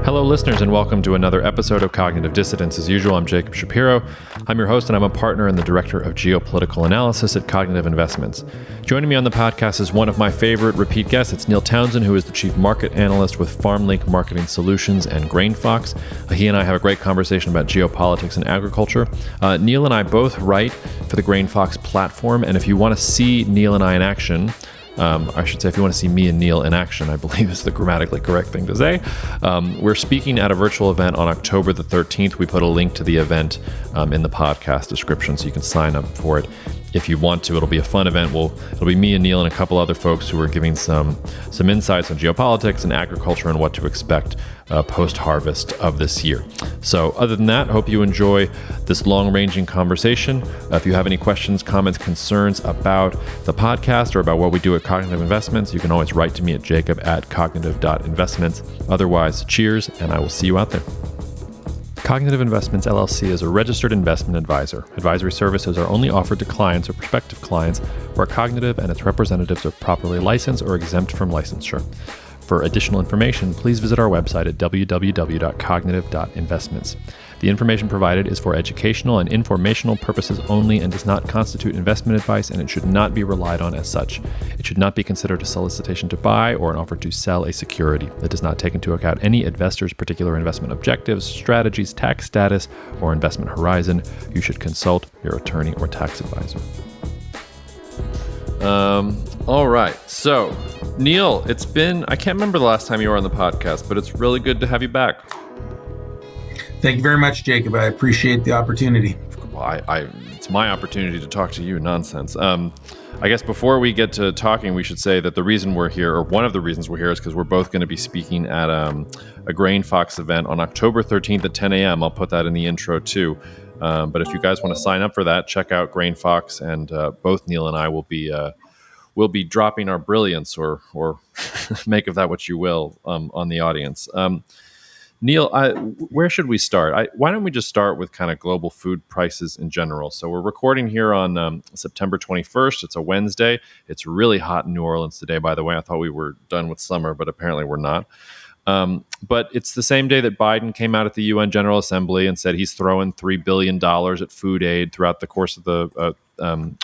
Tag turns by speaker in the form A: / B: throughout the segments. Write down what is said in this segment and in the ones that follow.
A: Hello, listeners, and welcome to another episode of Cognitive Dissidents. As usual, I'm Jacob Shapiro. I'm your host, and I'm a partner and the director of geopolitical analysis at Cognitive Investments. Joining me on the podcast is one of my favorite repeat guests. It's Neil Townsend, who is the chief market analyst with FarmLink Marketing Solutions and GrainFox. He and I have a great conversation about geopolitics and agriculture. Neil and I both write for the GrainFox platform, and if you want to see Neil and I in action, I should say, if you want to see me and Neil in action, I believe is the grammatically correct thing to say. We're speaking at a virtual event on October the 13th. We put a link to the event in the podcast description, so you can sign up for it if you want to. It'll be a fun event. It'll be me and Neil and a couple other folks who are giving some insights on geopolitics and agriculture and what to expect post-harvest of this year. So other than that, I hope you enjoy this long-ranging conversation. If you have any questions, comments, concerns about the podcast or about what we do at Cognitive Investments, you can always write to me at jacob@cognitive.investments. Otherwise, cheers, and I will see you out there. Cognitive Investments LLC is a registered investment advisor. Advisory services are only offered to clients or prospective clients where Cognitive and its representatives are properly licensed or exempt from licensure. For additional information, please visit our website at www.cognitive.investments. The information provided is for educational and informational purposes only and does not constitute investment advice, and it should not be relied on as such. It should not be considered a solicitation to buy or an offer to sell a security. It does not take into account any investor's particular investment objectives, strategies, tax status, or investment horizon. You should consult your attorney or tax advisor. All right. So, Neil, I can't remember the last time you were on the podcast, but it's really good to have you back.
B: Thank you very much, Jacob. I appreciate the opportunity.
A: Well, it's my opportunity to talk to you. Nonsense. I guess before we get to talking, we should say that the reason we're here, or one of the reasons we're here, is because we're both going to be speaking at a GrainFox event on October 13th at 10 a.m. I'll put that in the intro too. But if you guys want to sign up for that, check out GrainFox, and both Neil and I will be dropping our brilliance, or make of that what you will, on the audience. Neil, where should we start? Why don't we just start with kind of global food prices in general? So we're recording here on September 21st. It's a Wednesday. It's really hot in New Orleans today, by the way. I thought we were done with summer, but apparently we're not. But it's the same day that Biden came out at the UN General Assembly and said he's throwing $3 billion at food aid throughout the course of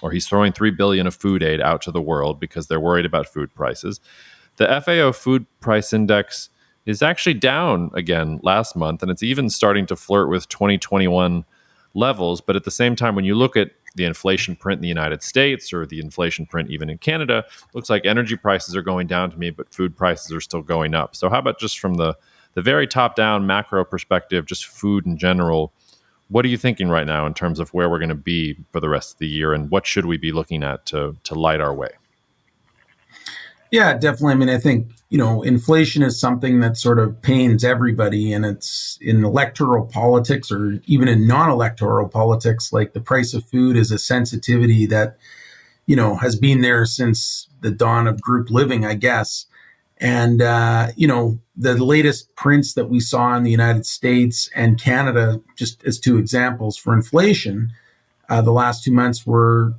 A: or he's throwing $3 billion of food aid out to the world because they're worried about food prices. The FAO Food Price Index is actually down again last month, and it's even starting to flirt with 2021 levels. But at the same time, when you look at the inflation print in the United States or the inflation print even in Canada, looks like energy prices are going down to me, but food prices are still going up. So how about just from the very top-down macro perspective, just food in general, what are you thinking right now in terms of where we're going to be for the rest of the year, and what should we be looking at to light our way?
B: Yeah, definitely. I mean, I think, inflation is something that sort of pains everybody, and it's in electoral politics or even in non-electoral politics, like the price of food is a sensitivity that, has been there since the dawn of group living, I guess. And, the latest prints that we saw in the United States and Canada, just as two examples for inflation, the last 2 months were,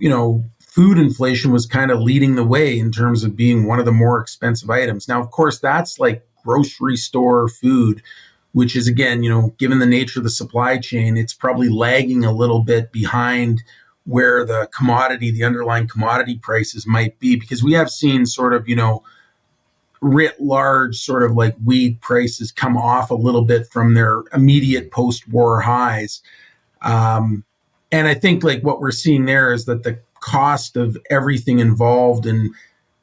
B: food inflation was kind of leading the way in terms of being one of the more expensive items. Now, of course, that's like grocery store food, which is, again, given the nature of the supply chain, it's probably lagging a little bit behind where the underlying commodity prices might be, because we have seen sort of, writ large sort of like wheat prices come off a little bit from their immediate post-war highs. And I think like what we're seeing there is that the cost of everything involved in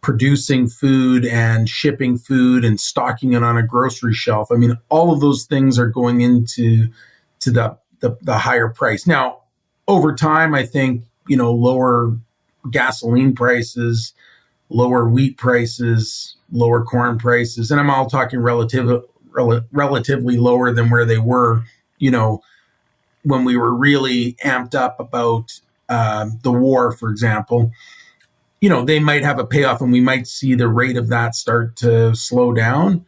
B: producing food and shipping food and stocking it on a grocery shelf, I mean, all of those things are going into the higher price. Now, over time, I think, lower gasoline prices, lower wheat prices, lower corn prices, and I'm all talking relatively lower than where they were, when we were really amped up about the war, for example. They might have a payoff, and we might see the rate of that start to slow down.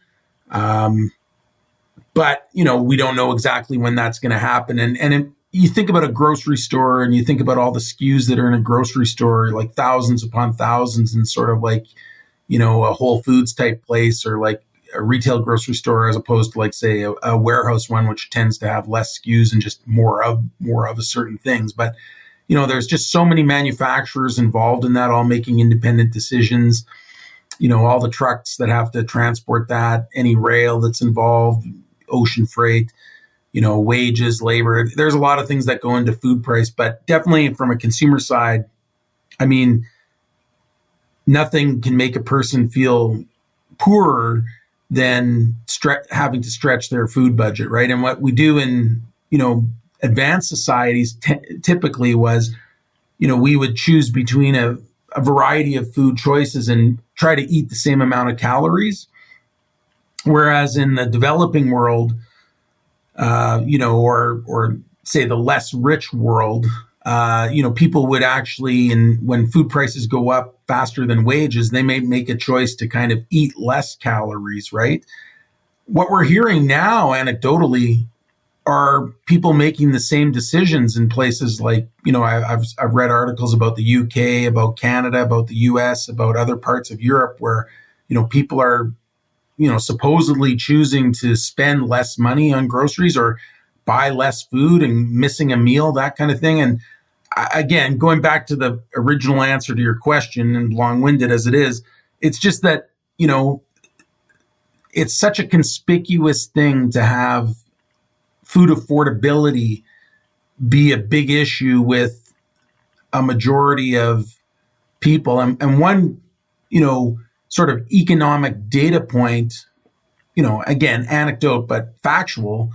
B: But we don't know exactly when that's going to happen. And you think about a grocery store, and you think about all the SKUs that are in a grocery store, like thousands upon thousands, and sort of like, a Whole Foods type place, or like a retail grocery store as opposed to, like, say, a warehouse one, which tends to have less SKUs and just more of a certain things. But there's just so many manufacturers involved in that, all making independent decisions. All the trucks that have to transport that, any rail that's involved, ocean freight, wages, labor. There's a lot of things that go into food price, but definitely from a consumer side, I mean, nothing can make a person feel poorer than having to stretch their food budget, right? And what we do in, advanced societies typically was, we would choose between a variety of food choices and try to eat the same amount of calories. Whereas in the developing world, or say the less rich world, people would actually, and when food prices go up faster than wages, they may make a choice to kind of eat less calories, right? What we're hearing now, anecdotally, are people making the same decisions in places like, I've read articles about the UK, about Canada, about the US, about other parts of Europe where, people are, supposedly choosing to spend less money on groceries or buy less food and missing a meal, that kind of thing. And again, going back to the original answer to your question, and long-winded as it is, it's just that, it's such a conspicuous thing to have food affordability be a big issue with a majority of people. And one, sort of economic data point, again, anecdote, but factual,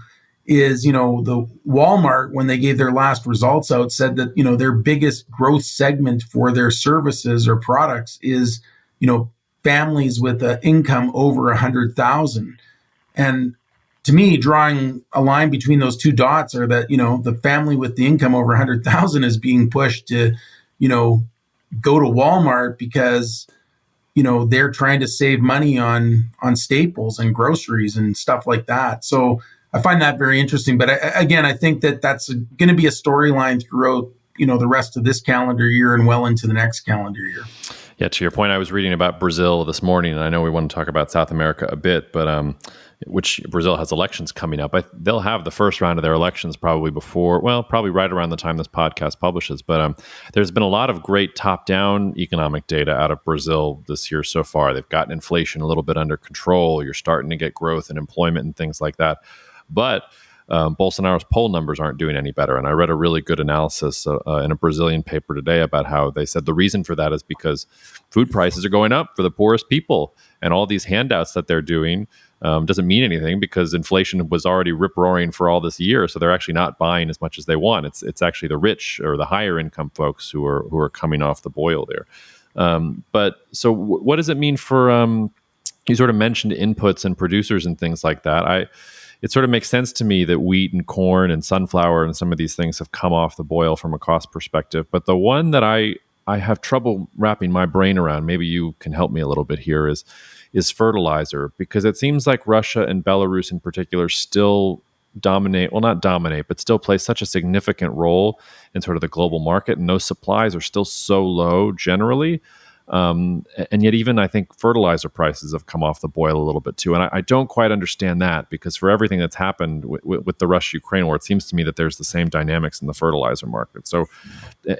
B: is, the Walmart, when they gave their last results out, said that, their biggest growth segment for their services or products is, families with an income over 100,000. And to me, drawing a line between those two dots are that, the family with the income over 100,000 is being pushed to, go to Walmart because, they're trying to save money on staples and groceries and stuff like that. So I find that very interesting. But again, I think that that's going to be a storyline throughout, the rest of this calendar year and well into the next calendar year.
A: Yeah, to your point, I was reading about Brazil this morning, and I know we want to talk about South America a bit, but which Brazil has elections coming up. They'll have the first round of their elections probably probably right around the time this podcast publishes. But there's been a lot of great top-down economic data out of Brazil this year so far. They've gotten inflation a little bit under control. You're starting to get growth and employment and things like that. But Bolsonaro's poll numbers aren't doing any better. And I read a really good analysis in a Brazilian paper today about how they said the reason for that is because food prices are going up for the poorest people. And all these handouts that they're doing doesn't mean anything because inflation was already rip-roaring for all this year. So they're actually not buying as much as they want. It's actually the rich or the higher income folks who are coming off the boil there. But so what does it mean for, you sort of mentioned inputs and producers and things like that. It sort of makes sense to me that wheat and corn and sunflower and some of these things have come off the boil from a cost perspective. But the one that I have trouble wrapping my brain around, maybe you can help me a little bit here, is fertilizer, because it seems like Russia and Belarus in particular still not dominate, but still play such a significant role in sort of the global market. And those supplies are still so low generally. And yet even I think fertilizer prices have come off the boil a little bit too. And I don't quite understand that, because for everything that's happened with the Russia-Ukraine war, it seems to me that there's the same dynamics in the fertilizer market. So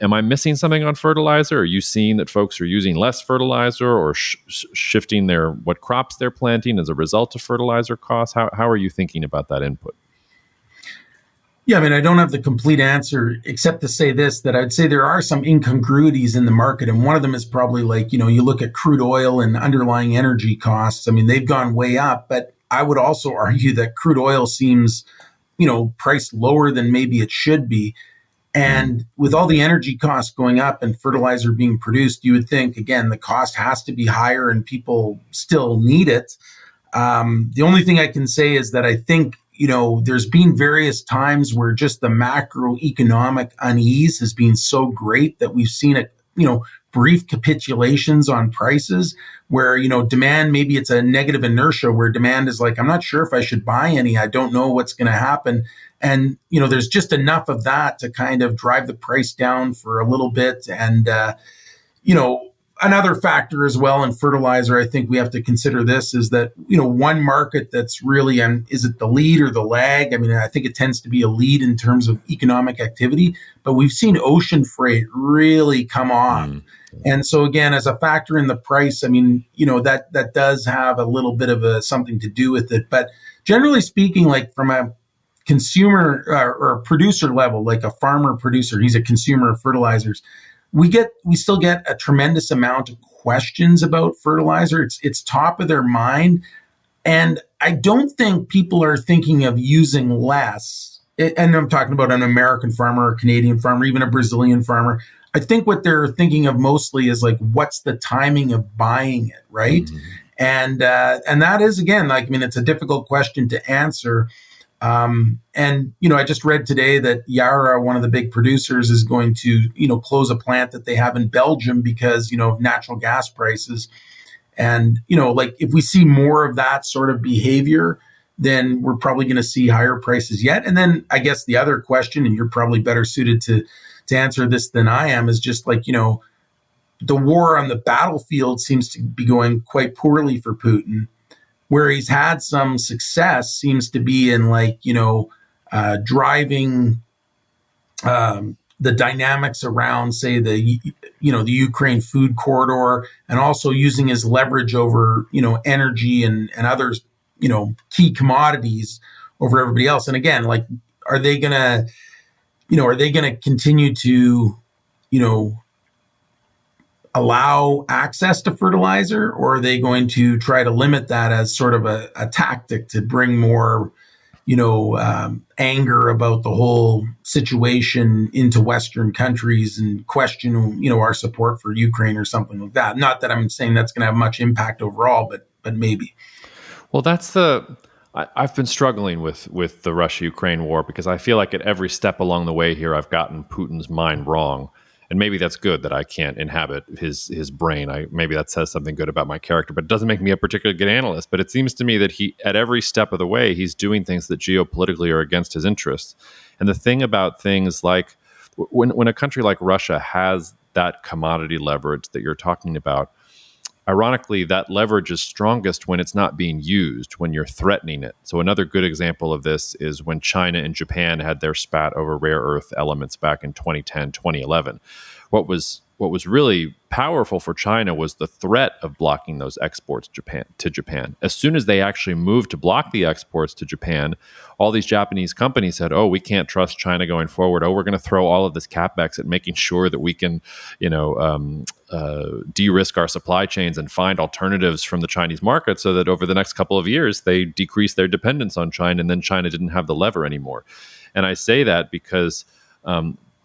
A: am I missing something on fertilizer? Are you seeing that folks are using less fertilizer or shifting what crops they're planting as a result of fertilizer costs? How are you thinking about that input?
B: Yeah, I mean, I don't have the complete answer except to say this, that I'd say there are some incongruities in the market. And one of them is probably like, you look at crude oil and underlying energy costs. I mean, they've gone way up, but I would also argue that crude oil seems, priced lower than maybe it should be. And with all the energy costs going up and fertilizer being produced, you would think, again, the cost has to be higher and people still need it. The only thing I can say is that I think, there's been various times where just the macroeconomic unease has been so great that we've seen brief capitulations on prices where, demand, maybe it's a negative inertia where demand is like, I'm not sure if I should buy any. I don't know what's going to happen. And, there's just enough of that to kind of drive the price down for a little bit. And, another factor as well in fertilizer, I think we have to consider this is that, one market that's really, is it the lead or the lag? I mean, I think it tends to be a lead in terms of economic activity, but we've seen ocean freight really come off. And so again, as a factor in the price, I mean, that does have a little bit of something to do with it. But generally speaking, like from a consumer or producer level, like a farmer producer, he's a consumer of fertilizers. We still get a tremendous amount of questions about fertilizer. It's top of their mind. And I don't think people are thinking of using less. And I'm talking about an American farmer, a Canadian farmer, even a Brazilian farmer. I think what they're thinking of mostly is like, what's the timing of buying it, right? And that is, again, like, I mean, it's a difficult question to answer. I just read today that Yara, one of the big producers, is going to, close a plant that they have in Belgium because, of natural gas prices. And, like if we see more of that sort of behavior, then we're probably going to see higher prices yet. And then I guess the other question, and you're probably better suited to answer this than I am, is just like, the war on the battlefield seems to be going quite poorly for Putin. Where he's had some success seems to be in driving the dynamics around, say, the Ukraine food corridor, and also using his leverage over, energy and other, key commodities over everybody else. And again, like, are they gonna continue to, allow access to fertilizer, or are they going to try to limit that as sort of a tactic to bring more, anger about the whole situation into Western countries and question, our support for Ukraine or something like that? Not that I'm saying that's going to have much impact overall, but maybe.
A: Well, I've been struggling with the Russia-Ukraine war because I feel like at every step along the way here, I've gotten Putin's mind wrong. And maybe that's good that I can't inhabit his brain. Maybe that says something good about my character, but it doesn't make me a particularly good analyst. But it seems to me that at every step of the way, he's doing things that geopolitically are against his interests. And the thing about things like when a country like Russia has that commodity leverage that you're talking about, ironically, that leverage is strongest when it's not being used, when you're threatening it. So another good example of this is when China and Japan had their spat over rare earth elements back in 2010, 2011. What was really powerful for China was the threat of blocking those exports to Japan. As soon as they actually moved to block the exports to Japan, all these Japanese companies said, "Oh, we can't trust China going forward. Oh, we're going to throw all of this capex at making sure that we can, de-risk our supply chains and find alternatives from the Chinese market, so that over the next couple of years they decrease their dependence on China, and then China didn't have the lever anymore." And I say that because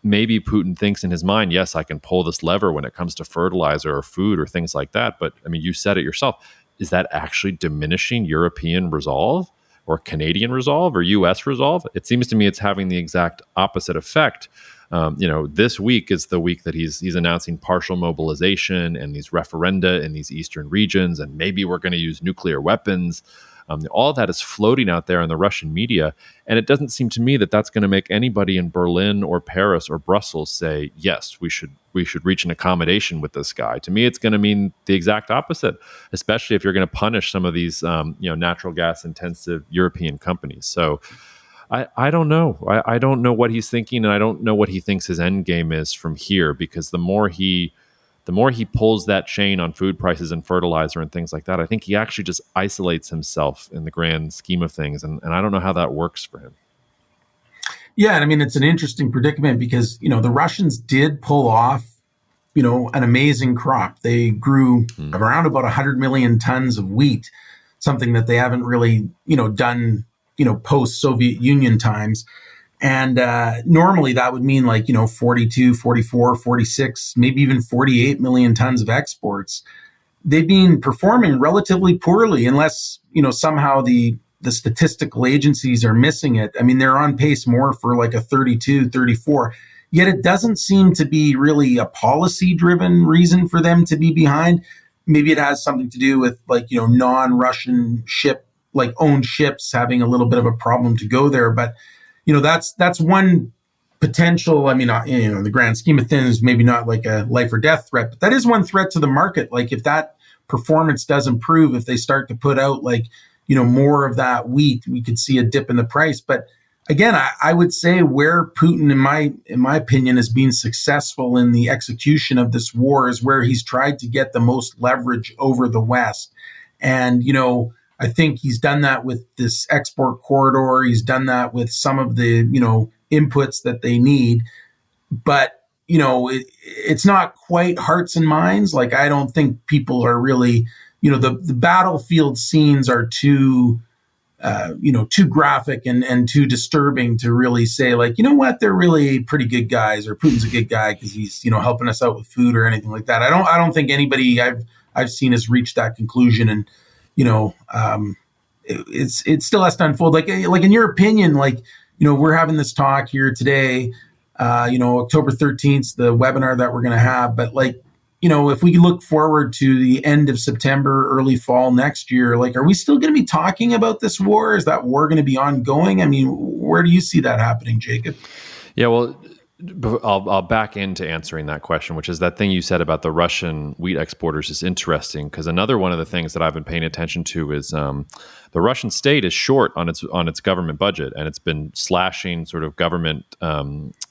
A: maybe Putin thinks in his mind, yes, I can pull this lever when it comes to fertilizer or food or things like that. But I mean, you said it yourself. Is that actually diminishing European resolve or Canadian resolve or US resolve? It seems to me it's having the exact opposite effect. This week is the week that he's announcing partial mobilization and these referenda in these eastern regions, and maybe we're going to use nuclear weapons. All of that is floating out there in the Russian media, and it doesn't seem to me that that's going to make anybody in Berlin or Paris or Brussels say, yes, we should reach an accommodation with this guy. To me, it's going to mean the exact opposite, especially if you're going to punish some of these natural gas intensive European companies. So I don't know. I don't know what he's thinking, and I don't know what he thinks his end game is from here, because the more he pulls that chain on food prices and fertilizer and things like that, I think he actually just isolates himself in the grand scheme of things. And I don't know how that works for him.
B: Yeah, and I mean, it's an interesting predicament because, the Russians did pull off, an amazing crop. They grew around about 100 million tons of wheat, something that they haven't really, done, post-Soviet Union times. And normally that would mean 42, 44, 46, maybe even 48 million tons of exports. They've been performing relatively poorly unless, somehow the statistical agencies are missing it. I mean, they're on pace more for like a 32, 34. Yet it doesn't seem to be really a policy-driven reason for them to be behind. Maybe it has something to do with non-Russian owned ships having a little bit of a problem to go there. But that's one potential. I mean, in the grand scheme of things, maybe not like a life or death threat, but that is one threat to the market. Like if that performance does improve, if they start to put out more of that wheat, we could see a dip in the price. But again, I would say where Putin, in my opinion, has been successful in the execution of this war is where he's tried to get the most leverage over the West. And, I think he's done that with this export corridor. He's done that with some of the, inputs that they need. But, it's not quite hearts and minds. Like, I don't think people are really, the battlefield scenes are too graphic and too disturbing to really say, like, what, they're really pretty good guys, or Putin's a good guy because he's, helping us out with food or anything like that. I don't think anybody I've seen has reached that conclusion. And, it still has to unfold. Like in your opinion, we're having this talk here today, October 13th, the webinar that we're going to have. But if we look forward to the end of September, early fall next year, are we still going to be talking about this war? Is that war going to be ongoing? I mean, where do you see that happening, Jacob?
A: Yeah, well, I'll back into answering that question, which is that thing you said about the Russian wheat exporters is interesting, because another one of the things that I've been paying attention to is the Russian state is short on its government budget, and it's been slashing sort of government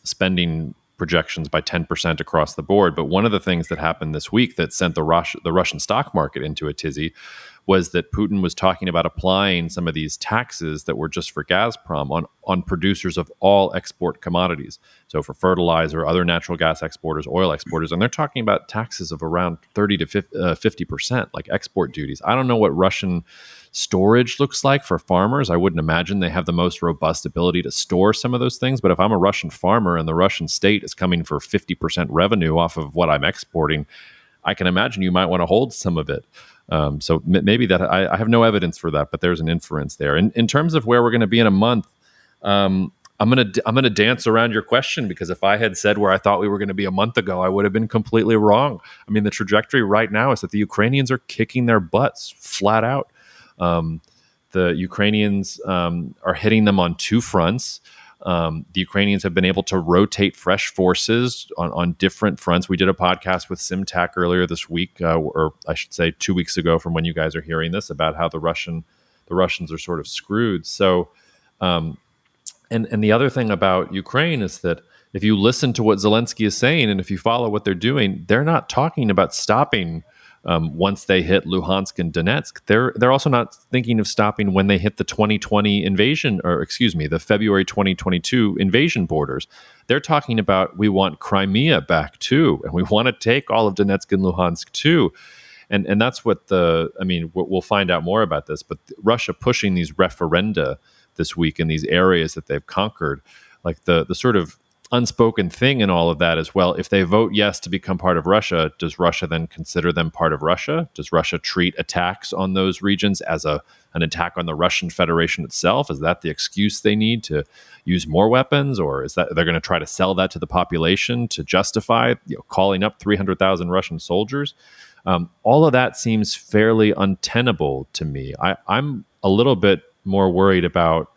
A: spending projections by 10% across the board. But one of the things that happened this week that sent the Russian stock market into a tizzy was that Putin was talking about applying some of these taxes that were just for Gazprom on producers of all export commodities. So for fertilizer, other natural gas exporters, oil exporters, and they're talking about taxes of around 30 to 50%, like export duties. I don't know what Russian storage looks like for farmers. I wouldn't imagine they have the most robust ability to store some of those things. But if I'm a Russian farmer and the Russian state is coming for 50% revenue off of what I'm exporting, I can imagine you might want to hold some of it. So maybe that I have no evidence for that, but there's an inference there. In terms of where we're going to be in a month, I'm gonna dance around your question, because if I had said where I thought we were going to be a month ago, I would have been completely wrong. I mean, the trajectory right now is that the Ukrainians are kicking their butts flat out. The Ukrainians are hitting them on two fronts. The Ukrainians have been able to rotate fresh forces on different fronts. We did a podcast with Simtak earlier this week, or I should say 2 weeks ago from when you guys are hearing this, about how the Russians are sort of screwed. So, and the other thing about Ukraine is that if you listen to what Zelensky is saying, and if you follow what they're doing, they're not talking about stopping once they hit Luhansk and Donetsk. They're also not thinking of stopping when they hit the 2020 invasion, or the February 2022 invasion borders. They're talking about, we want Crimea back too, and we want to take all of Donetsk and Luhansk too. And that's what we'll find out more about this, but Russia pushing these referenda this week in these areas that they've conquered, like the sort of unspoken thing in all of that as well. If they vote yes to become part of Russia, does Russia then consider them part of Russia? Does Russia treat attacks on those regions as an attack on the Russian Federation itself? Is that the excuse they need to use more weapons, or is that they're going to try to sell that to the population to justify calling up 300,000 Russian soldiers? All of that seems fairly untenable to me. I'm a little bit more worried about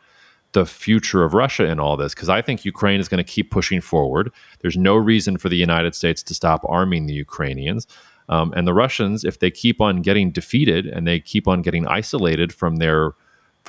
A: the future of Russia in all this, because I think Ukraine is going to keep pushing forward. There's no reason for the United States to stop arming the Ukrainians. And the Russians, if they keep on getting defeated and they keep on getting isolated from their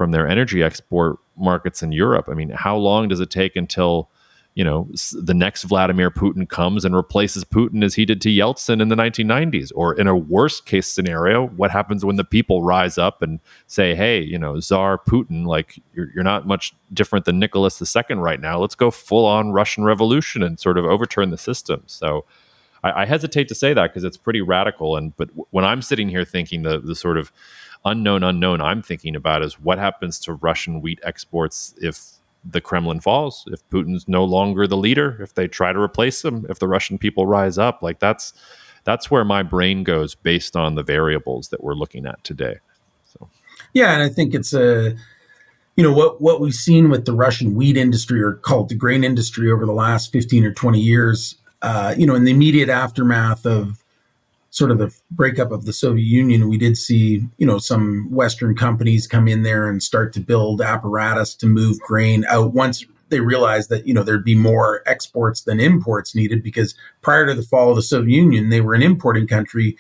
A: energy export markets in Europe, I mean, how long does it take until the next Vladimir Putin comes and replaces Putin as he did to Yeltsin in the 1990s? Or in a worst case scenario, what happens when the people rise up and say, hey, Tsar Putin, like you're not much different than Nicholas II right now. Let's go full on Russian revolution and sort of overturn the system. So I hesitate to say that because it's pretty radical. But when I'm sitting here thinking the sort of unknown I'm thinking about is what happens to Russian wheat exports if the Kremlin falls, if Putin's no longer the leader, if they try to replace him, if the Russian people rise up. Like that's where my brain goes based on the variables that we're looking at today. So
B: yeah, and I think it's what we've seen with the Russian wheat industry, or called the grain industry, over the last 15 or 20 years, in the immediate aftermath of sort of the breakup of the Soviet Union, we did see, some Western companies come in there and start to build apparatus to move grain out once they realized that, there'd be more exports than imports needed, because prior to the fall of the Soviet Union, they were an importing country,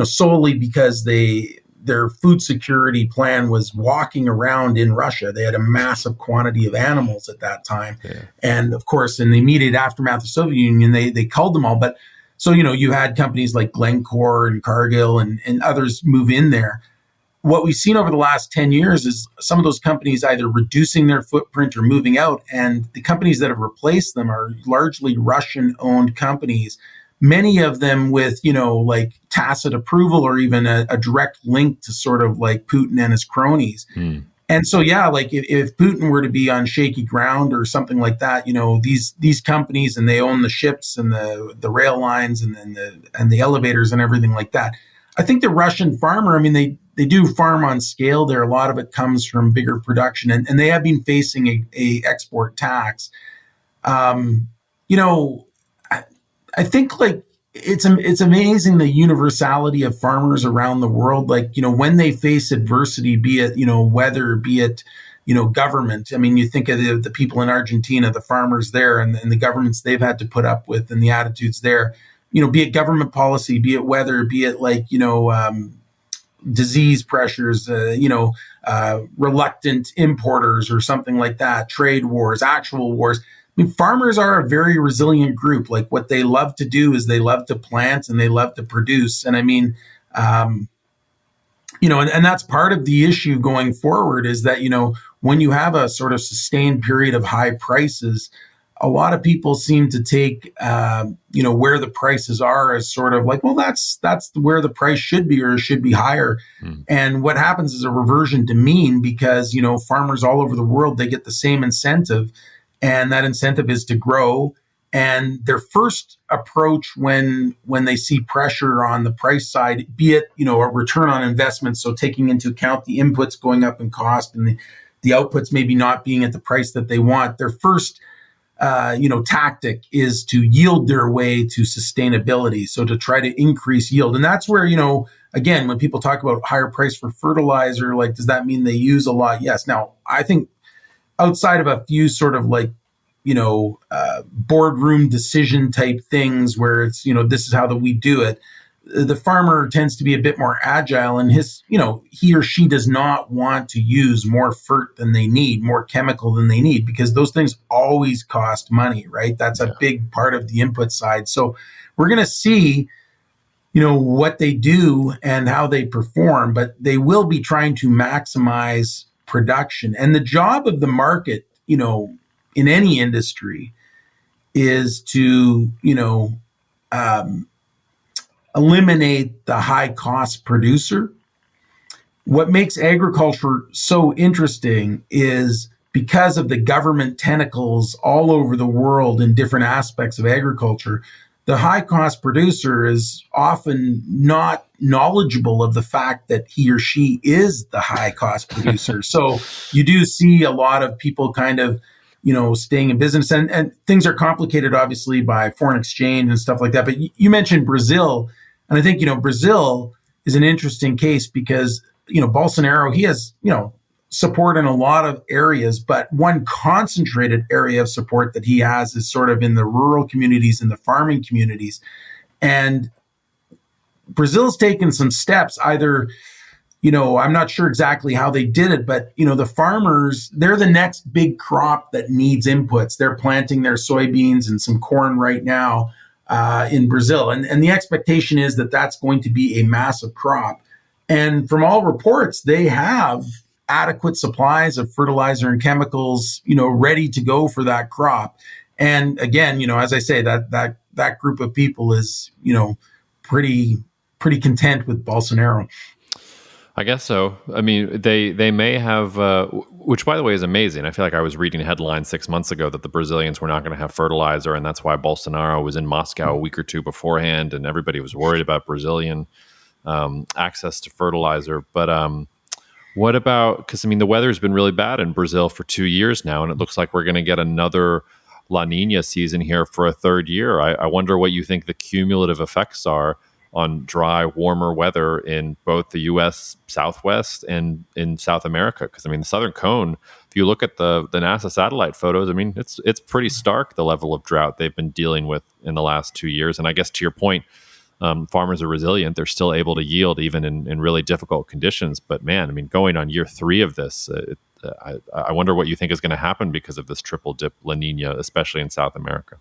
B: solely because their food security plan was walking around in Russia. They had a massive quantity of animals at that time. Yeah. And of course, in the immediate aftermath of the Soviet Union, they culled them all. But so, you had companies like Glencore and Cargill and others move in there. What we've seen over the last 10 years is some of those companies either reducing their footprint or moving out. And the companies that have replaced them are largely Russian-owned companies, many of them with, like tacit approval or even a direct link to sort of like Putin and his cronies. And so, yeah, like if Putin were to be on shaky ground or something like that, these companies, and they own the ships and the rail lines and the elevators and everything like that. I think the Russian farmer, I mean, they do farm on scale there. A lot of it comes from bigger production, and they have been facing a export tax. I think like it's amazing the universality of farmers around the world. Like, when they face adversity, be it, weather, be it, government. I mean, you think of the people in Argentina, the farmers there, and the governments they've had to put up with, and the attitudes there, be it government policy, be it weather, be it like, disease pressures, reluctant importers or something like that, trade wars, actual wars. I mean, farmers are a very resilient group. Like, what they love to do is they love to plant and they love to produce. And I mean, and that's part of the issue going forward, is that, when you have a sort of sustained period of high prices, a lot of people seem to take, where the prices are as sort of like, well, that's where the price should be, or it should be higher. And what happens is a reversion to mean, because, farmers all over the world, they get the same incentive, and that incentive is to grow. And their first approach when they see pressure on the price side, be it, a return on investment, so taking into account the inputs going up in cost and the outputs maybe not being at the price that they want, their first tactic is to yield their way to sustainability. So to try to increase yield. And that's where, again, when people talk about higher price for fertilizer, like, does that mean they use a lot? Yes. Now, I think outside of a few sort of like, boardroom decision type things where it's, this is how we do it, the farmer tends to be a bit more agile, and he or she does not want to use more fert than they need, more chemical than they need, because those things always cost money, right? That's a big part of the input side. So we're going to see, what they do and how they perform, but they will be trying to maximize production. And the job of the market, in any industry, is to, eliminate the high cost producer. What makes agriculture so interesting is because of the government tentacles all over the world in different aspects of agriculture, the high cost producer is often not knowledgeable of the fact that he or she is the high cost producer. So you do see a lot of people kind of, staying in business, and things are complicated, obviously, by foreign exchange and stuff like that. But you mentioned Brazil, and I think, Brazil is an interesting case because, Bolsonaro, he has, support in a lot of areas, but one concentrated area of support that he has is sort of in the rural communities and the farming communities. And Brazil's taken some steps, either, I'm not sure exactly how they did it, but, the farmers, they're the next big crop that needs inputs. They're planting their soybeans and some corn right now in Brazil. And the expectation is that that's going to be a massive crop. And from all reports, they have adequate supplies of fertilizer and chemicals, ready to go for that crop. And again, as I say, that group of people is, pretty content with Bolsonaro.
A: I guess so. I mean, they may have, which by the way is amazing. I feel like I was reading headlines 6 months ago that the Brazilians were not going to have fertilizer, and that's why Bolsonaro was in Moscow a week or two beforehand, and everybody was worried about Brazilian access to fertilizer. But what about, because I mean, the weather's been really bad in Brazil for 2 years now, and it looks like we're going to get another La Nina season here for a third year. I wonder what you think the cumulative effects are on dry, warmer weather in both the U.S. Southwest and in South America. Because, I mean, the Southern Cone, if you look at the NASA satellite photos, I mean, it's pretty stark, the level of drought they've been dealing with in the last 2 years. And I guess to your point, farmers are resilient. They're still able to yield even in really difficult conditions. But man, I mean, going on year 3 of this, I wonder what you think is going to happen because of this triple dip La Nina, especially in South America.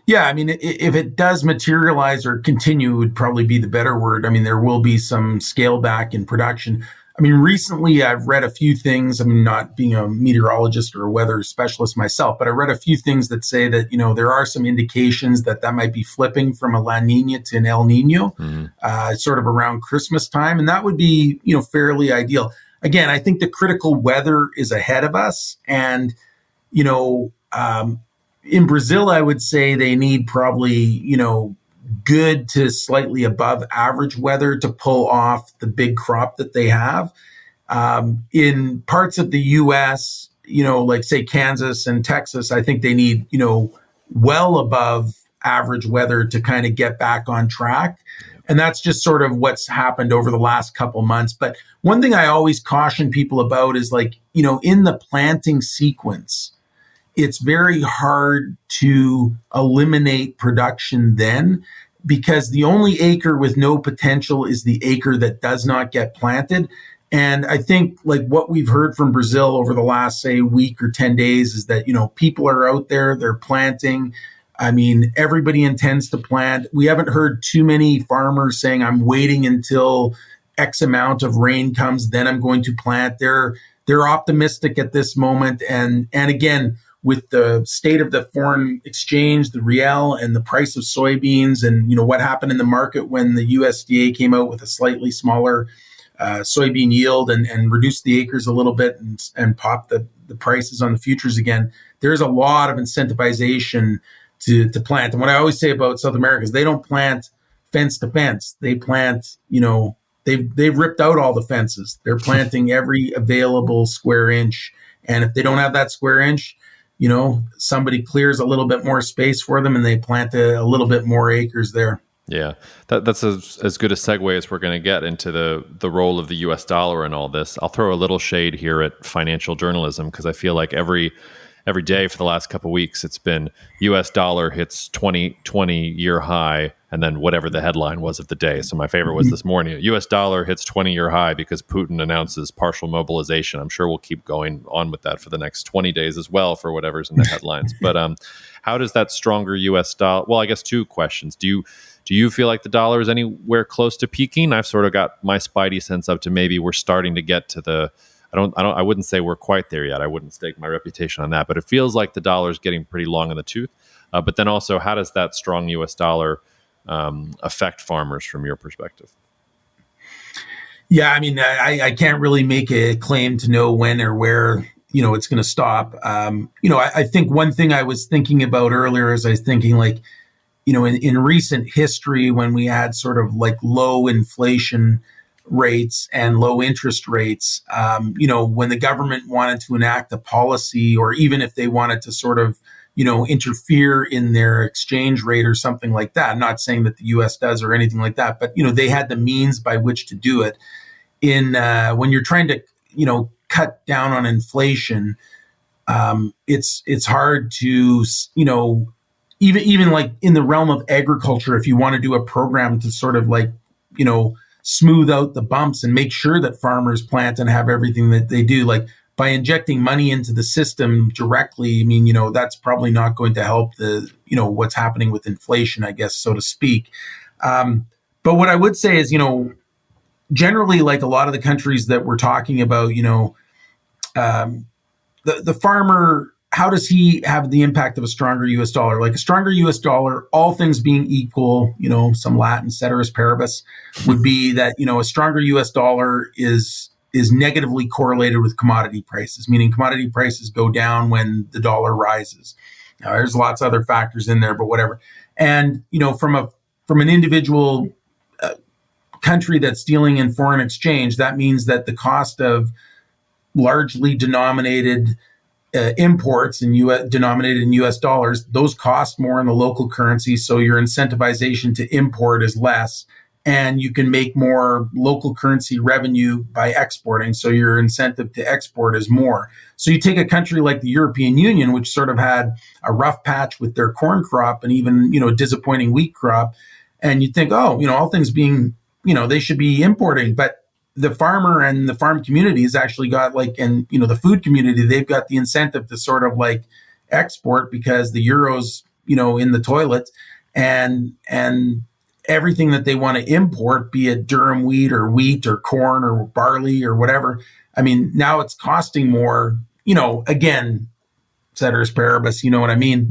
B: Yeah, I mean, if it does materialize or continue, would probably be the better word. I mean, there will be some scale back in production. I mean, recently I've read a few things. I mean, not being a meteorologist or a weather specialist myself, but I read a few things that say that, there are some indications that might be flipping from a La Nina to an El Nino, sort of around Christmas time. And that would be, fairly ideal. Again, I think the critical weather is ahead of us. And, in Brazil, I would say they need probably, good to slightly above average weather to pull off the big crop that they have. In parts of the U.S., like say Kansas and Texas, I think they need, well above average weather to kind of get back on track. And that's just sort of what's happened over the last couple months. But one thing I always caution people about is like, in the planting sequence, it's very hard to eliminate production then, because the only acre with no potential is the acre that does not get planted. And I think like what we've heard from Brazil over the last, say, week or 10 days is that, people are out there, they're planting. I mean, everybody intends to plant. We haven't heard too many farmers saying, I'm waiting until X amount of rain comes, then I'm going to plant. They're optimistic at this moment. And again, with the state of the foreign exchange, the real, and the price of soybeans, and what happened in the market when the USDA came out with a slightly smaller soybean yield and reduced the acres a little bit and popped the prices on the futures again, there's a lot of incentivization to plant. And what I always say about South America is they don't plant fence to fence. They plant, they've ripped out all the fences. They're planting every available square inch. And if they don't have that square inch, somebody clears a little bit more space for them and they plant a little bit more acres there.
A: Yeah, that's as good a segue as we're going to get into the role of the U.S. dollar in all this. I'll throw a little shade here at financial journalism because I feel like every day for the last couple of weeks it's been U.S. dollar hits 20-year high, and then whatever the headline was of the day. So my favorite was this morning: U.S. dollar hits 20-year high because Putin announces partial mobilization. I'm sure we'll keep going on with that for the next 20 days as well for whatever's in the headlines. But how does that stronger U.S. dollar? Well, I guess two questions. Do you feel like the dollar is anywhere close to peaking? I've sort of got my spidey sense up to maybe we're starting to get to the. I wouldn't say we're quite there yet. I wouldn't stake my reputation on that, but it feels like the dollar is getting pretty long in the tooth. But then also, how does that strong U.S. dollar affect farmers from your perspective?
B: Yeah, I mean, I can't really make a claim to know when or where, it's going to stop. I think one thing I was thinking about earlier is I was thinking like, in recent history, when we had sort of like low inflation rates and low interest rates, when the government wanted to enact a policy, or even if they wanted to sort of, interfere in their exchange rate or something like that. I'm not saying that the U.S. does or anything like that, but, they had the means by which to do it. When you're trying to, cut down on inflation, it's hard to, even like in the realm of agriculture, if you want to do a program to sort of like, smooth out the bumps and make sure that farmers plant and have everything that they do, like by injecting money into the system directly, I mean, that's probably not going to help the, what's happening with inflation, I guess, so to speak. But what I would say is, generally, like a lot of the countries that we're talking about, the farmer, how does he have the impact of a stronger U.S. dollar? Like a stronger U.S. dollar, all things being equal, some Latin ceteris paribus would be that, a stronger U.S. dollar is negatively correlated with commodity prices, meaning commodity prices go down when the dollar rises. Now, there's lots of other factors in there, but whatever. And, from an individual country that's dealing in foreign exchange, that means that the cost of largely denominated imports denominated in U.S. dollars, those cost more in the local currency. So your incentivization to import is less. and you can make more local currency revenue by exporting. So your incentive to export is more. So you take a country like the European Union, which sort of had a rough patch with their corn crop and even, disappointing wheat crop. And you think, oh, all things being, they should be importing. But the farmer and the farm community has actually got the food community, they've got the incentive to sort of export because the euro's, in the toilet, and everything that they want to import, be it durum wheat or corn or barley or whatever. I mean, now it's costing more, again, ceteris paribus, you know what I mean?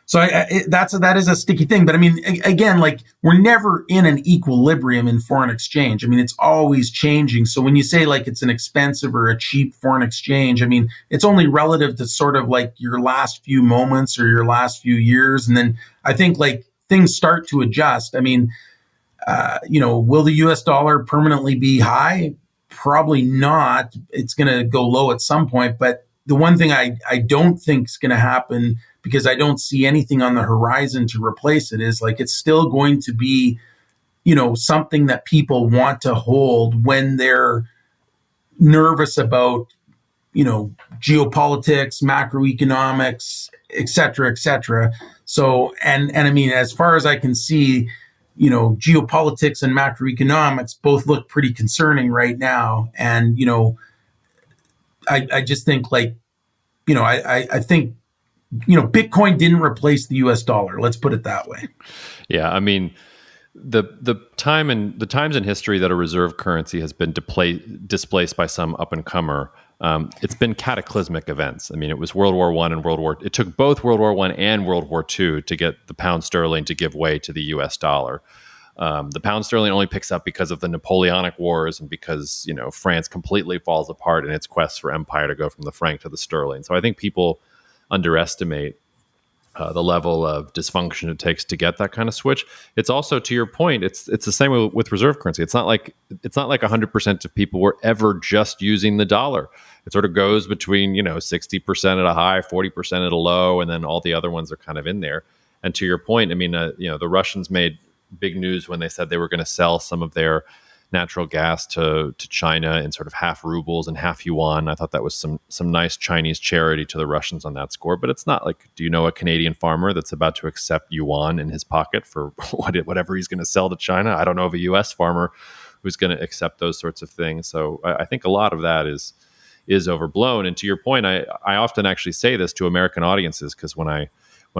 B: So that is a sticky thing. But I mean, again, we're never in an equilibrium in foreign exchange. I mean, it's always changing. So when you say it's an expensive or a cheap foreign exchange, I mean, it's only relative to sort of your last few moments or your last few years. And then I think things start to adjust. I mean, will the US dollar permanently be high? Probably not. It's going to go low at some point. But the one thing I don't think is going to happen, because I don't see anything on the horizon to replace it, is it's still going to be, something that people want to hold when they're nervous about, geopolitics, macroeconomics, et cetera, et cetera. So, and I mean, as far as I can see, geopolitics and macroeconomics both look pretty concerning right now. And, I just think I think, Bitcoin didn't replace the US dollar. Let's put it that way.
A: Yeah. I mean, the times in history that a reserve currency has been displaced by some up and comer, it's been cataclysmic events. I mean, it was World War I and it took both World War I and World War II to get the pound sterling to give way to the US dollar. The pound sterling only picks up because of the Napoleonic Wars and because, France completely falls apart in its quest for empire to go from the franc to the sterling. So I think people underestimate the level of dysfunction it takes to get that kind of switch. It's also, to your point, it's the same with reserve currency. It's not like 100% of people were ever just using the dollar. It sort of goes between 60% at a high, 40% at a low, and then all the other ones are kind of in there. And to your point, I mean, the Russians made big news when they said they were going to sell some of their natural gas to China in sort of half rubles and half yuan. I thought that was some nice Chinese charity to the Russians on that score. But it's not do you know a Canadian farmer that's about to accept yuan in his pocket for whatever he's going to sell to China? I don't know of a U.S. farmer who's going to accept those sorts of things. So I think a lot of that is overblown. And to your point, I often actually say this to American audiences, because when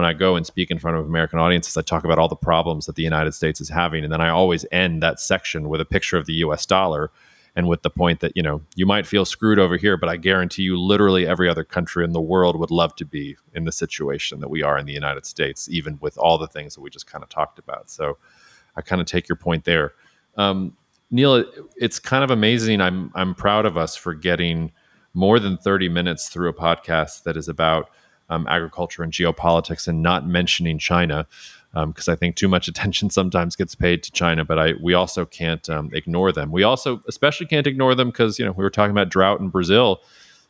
A: I go and speak in front of American audiences, I talk about all the problems that the United States is having. And then I always end that section with a picture of the US dollar and with the point that, you might feel screwed over here, but I guarantee you literally every other country in the world would love to be in the situation that we are in the United States, even with all the things that we just kind of talked about. So I kind of take your point there. Neil, it's kind of amazing. I'm proud of us for getting more than 30 minutes through a podcast that is about agriculture and geopolitics and not mentioning China, because I think too much attention sometimes gets paid to China, but we also can't ignore them. We also especially can't ignore them because, we were talking about drought in Brazil.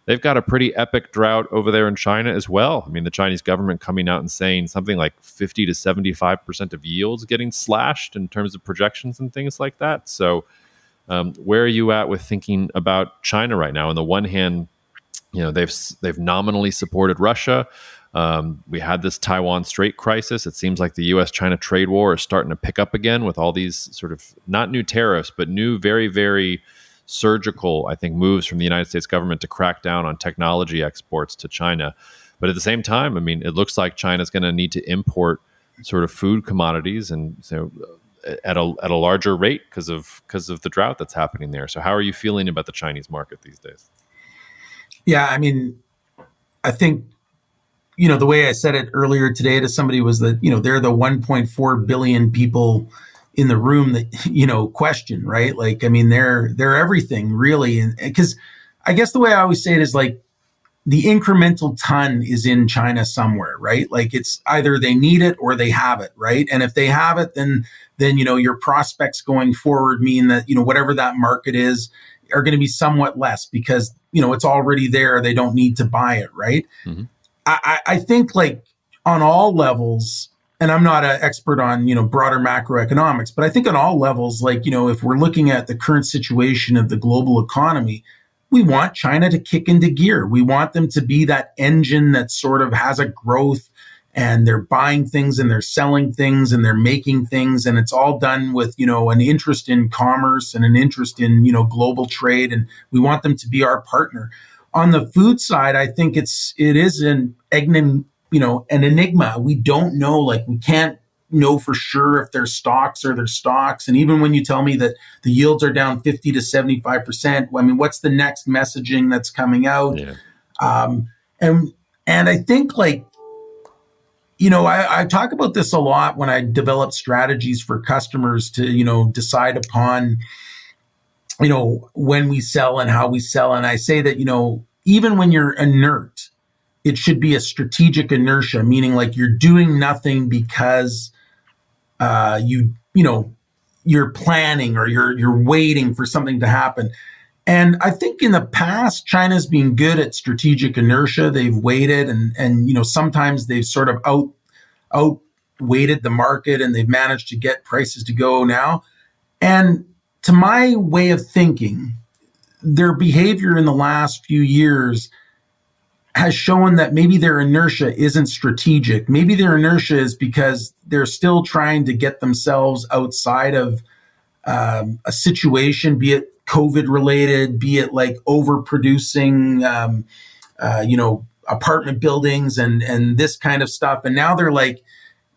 A: They've got a pretty epic drought over there in China as well. I mean, the Chinese government coming out and saying something like 50 to 75% of yields getting slashed in terms of projections and things like that. So where are you at with thinking about China right now? On the one hand, they've nominally supported Russia. We had this Taiwan Strait crisis. It seems like the U.S.-China trade war is starting to pick up again with all these sort of not new tariffs, but new, very, very surgical, I think, moves from the United States government to crack down on technology exports to China. But at the same time, I mean, it looks like China's going to need to import sort of food commodities and at a larger rate because of the drought that's happening there. So how are you feeling about the Chinese market these days?
B: Yeah, I mean, I think, the way I said it earlier today to somebody was that, they're the 1.4 billion people in the room that, question, right? I mean, they're everything really. And because I guess the way I always say it is the incremental ton is in China somewhere, right? It's either they need it or they have it, right? And if they have it, then your prospects going forward mean that, whatever that market is, are going to be somewhat less because, it's already there. They don't need to buy it, right? Mm-hmm. I think on all levels, and I'm not an expert on, broader macroeconomics, but I think on all levels, like, if we're looking at the current situation of the global economy, we want China to kick into gear. We want them to be that engine that sort of has a growth, and they're buying things and they're selling things and they're making things. And it's all done with, an interest in commerce and an interest in, global trade. And we want them to be our partner. On the food side, I think it is an an enigma. We don't know, like, we can't know for sure if there's stocks or there's stocks. And even when you tell me that the yields are down 50 to 75%, I mean, what's the next messaging that's coming out?
A: Yeah.
B: And I think, like, I talk about this a lot when I develop strategies for customers to, decide upon, when we sell and how we sell. And I say that, even when you're inert, it should be a strategic inertia, meaning like you're doing nothing because you're planning or you're waiting for something to happen. And I think in the past, China's been good at strategic inertia. They've waited, and sometimes they've sort of outweighted the market, and they've managed to get prices to go now. And to my way of thinking, their behavior in the last few years has shown that maybe their inertia isn't strategic. Maybe their inertia is because they're still trying to get themselves outside of a situation, be it COVID related, be it like overproducing, apartment buildings and this kind of stuff. And now they're like,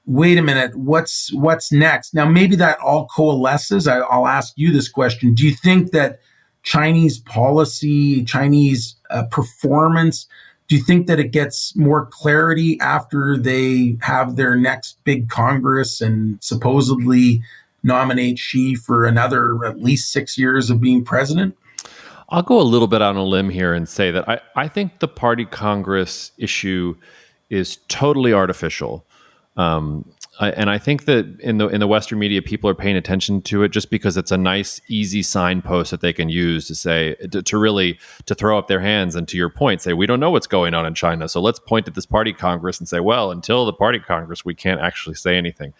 B: wait a minute, what's next? Now, maybe that all coalesces. I'll ask you this question. Do you think that Chinese policy, Chinese performance, do you think that it gets more clarity after they have their next big Congress and supposedly nominate Xi for another at least 6 years of being president?
A: I'll go a little bit on a limb here and say that I think the party Congress issue is totally artificial. And I think that in the Western media, people are paying attention to it just because it's a nice, easy signpost that they can use to say to really throw up their hands and, to your point, say we don't know what's going on in China, so let's point at this party Congress and say, well, until the party Congress, we can't actually say anything.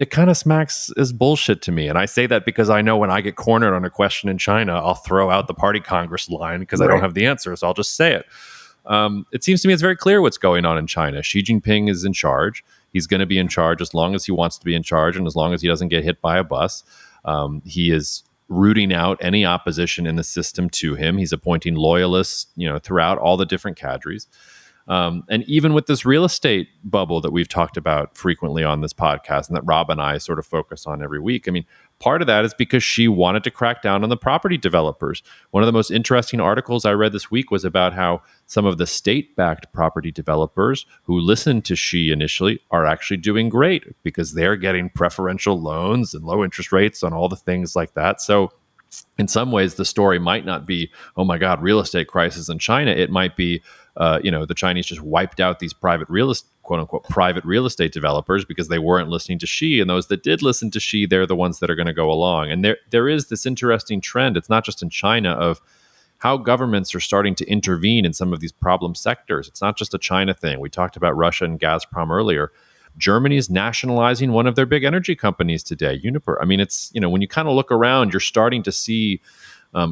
A: It kind of smacks as bullshit to me, and I say that because I know when I get cornered on a question in China, I'll throw out the party Congress line because I don't have the answer, so I'll just say it. It seems to me it's very clear what's going on in China. Xi Jinping is in charge. He's going to be in charge as long as he wants to be in charge and as long as he doesn't get hit by a bus. He is rooting out any opposition in the system to him. He's appointing loyalists, throughout all the different cadres. And even with this real estate bubble that we've talked about frequently on this podcast and that Rob and I sort of focus on every week, I mean, part of that is because she wanted to crack down on the property developers. One of the most interesting articles I read this week was about how some of the state-backed property developers who listened to Xi initially are actually doing great because they're getting preferential loans and low interest rates on all the things like that. So in some ways, the story might not be, oh my God, real estate crisis in China. It might be, the Chinese just wiped out these quote unquote private real estate developers because they weren't listening to Xi, and those that did listen to Xi, they're the ones that are going to go along. And there is this interesting trend. It's not just in China of how governments are starting to intervene in some of these problem sectors. It's not just a China thing. We talked about Russia and Gazprom earlier. Germany is nationalizing one of their big energy companies today, Uniper. I mean, it's, when you kind of look around, you're starting to see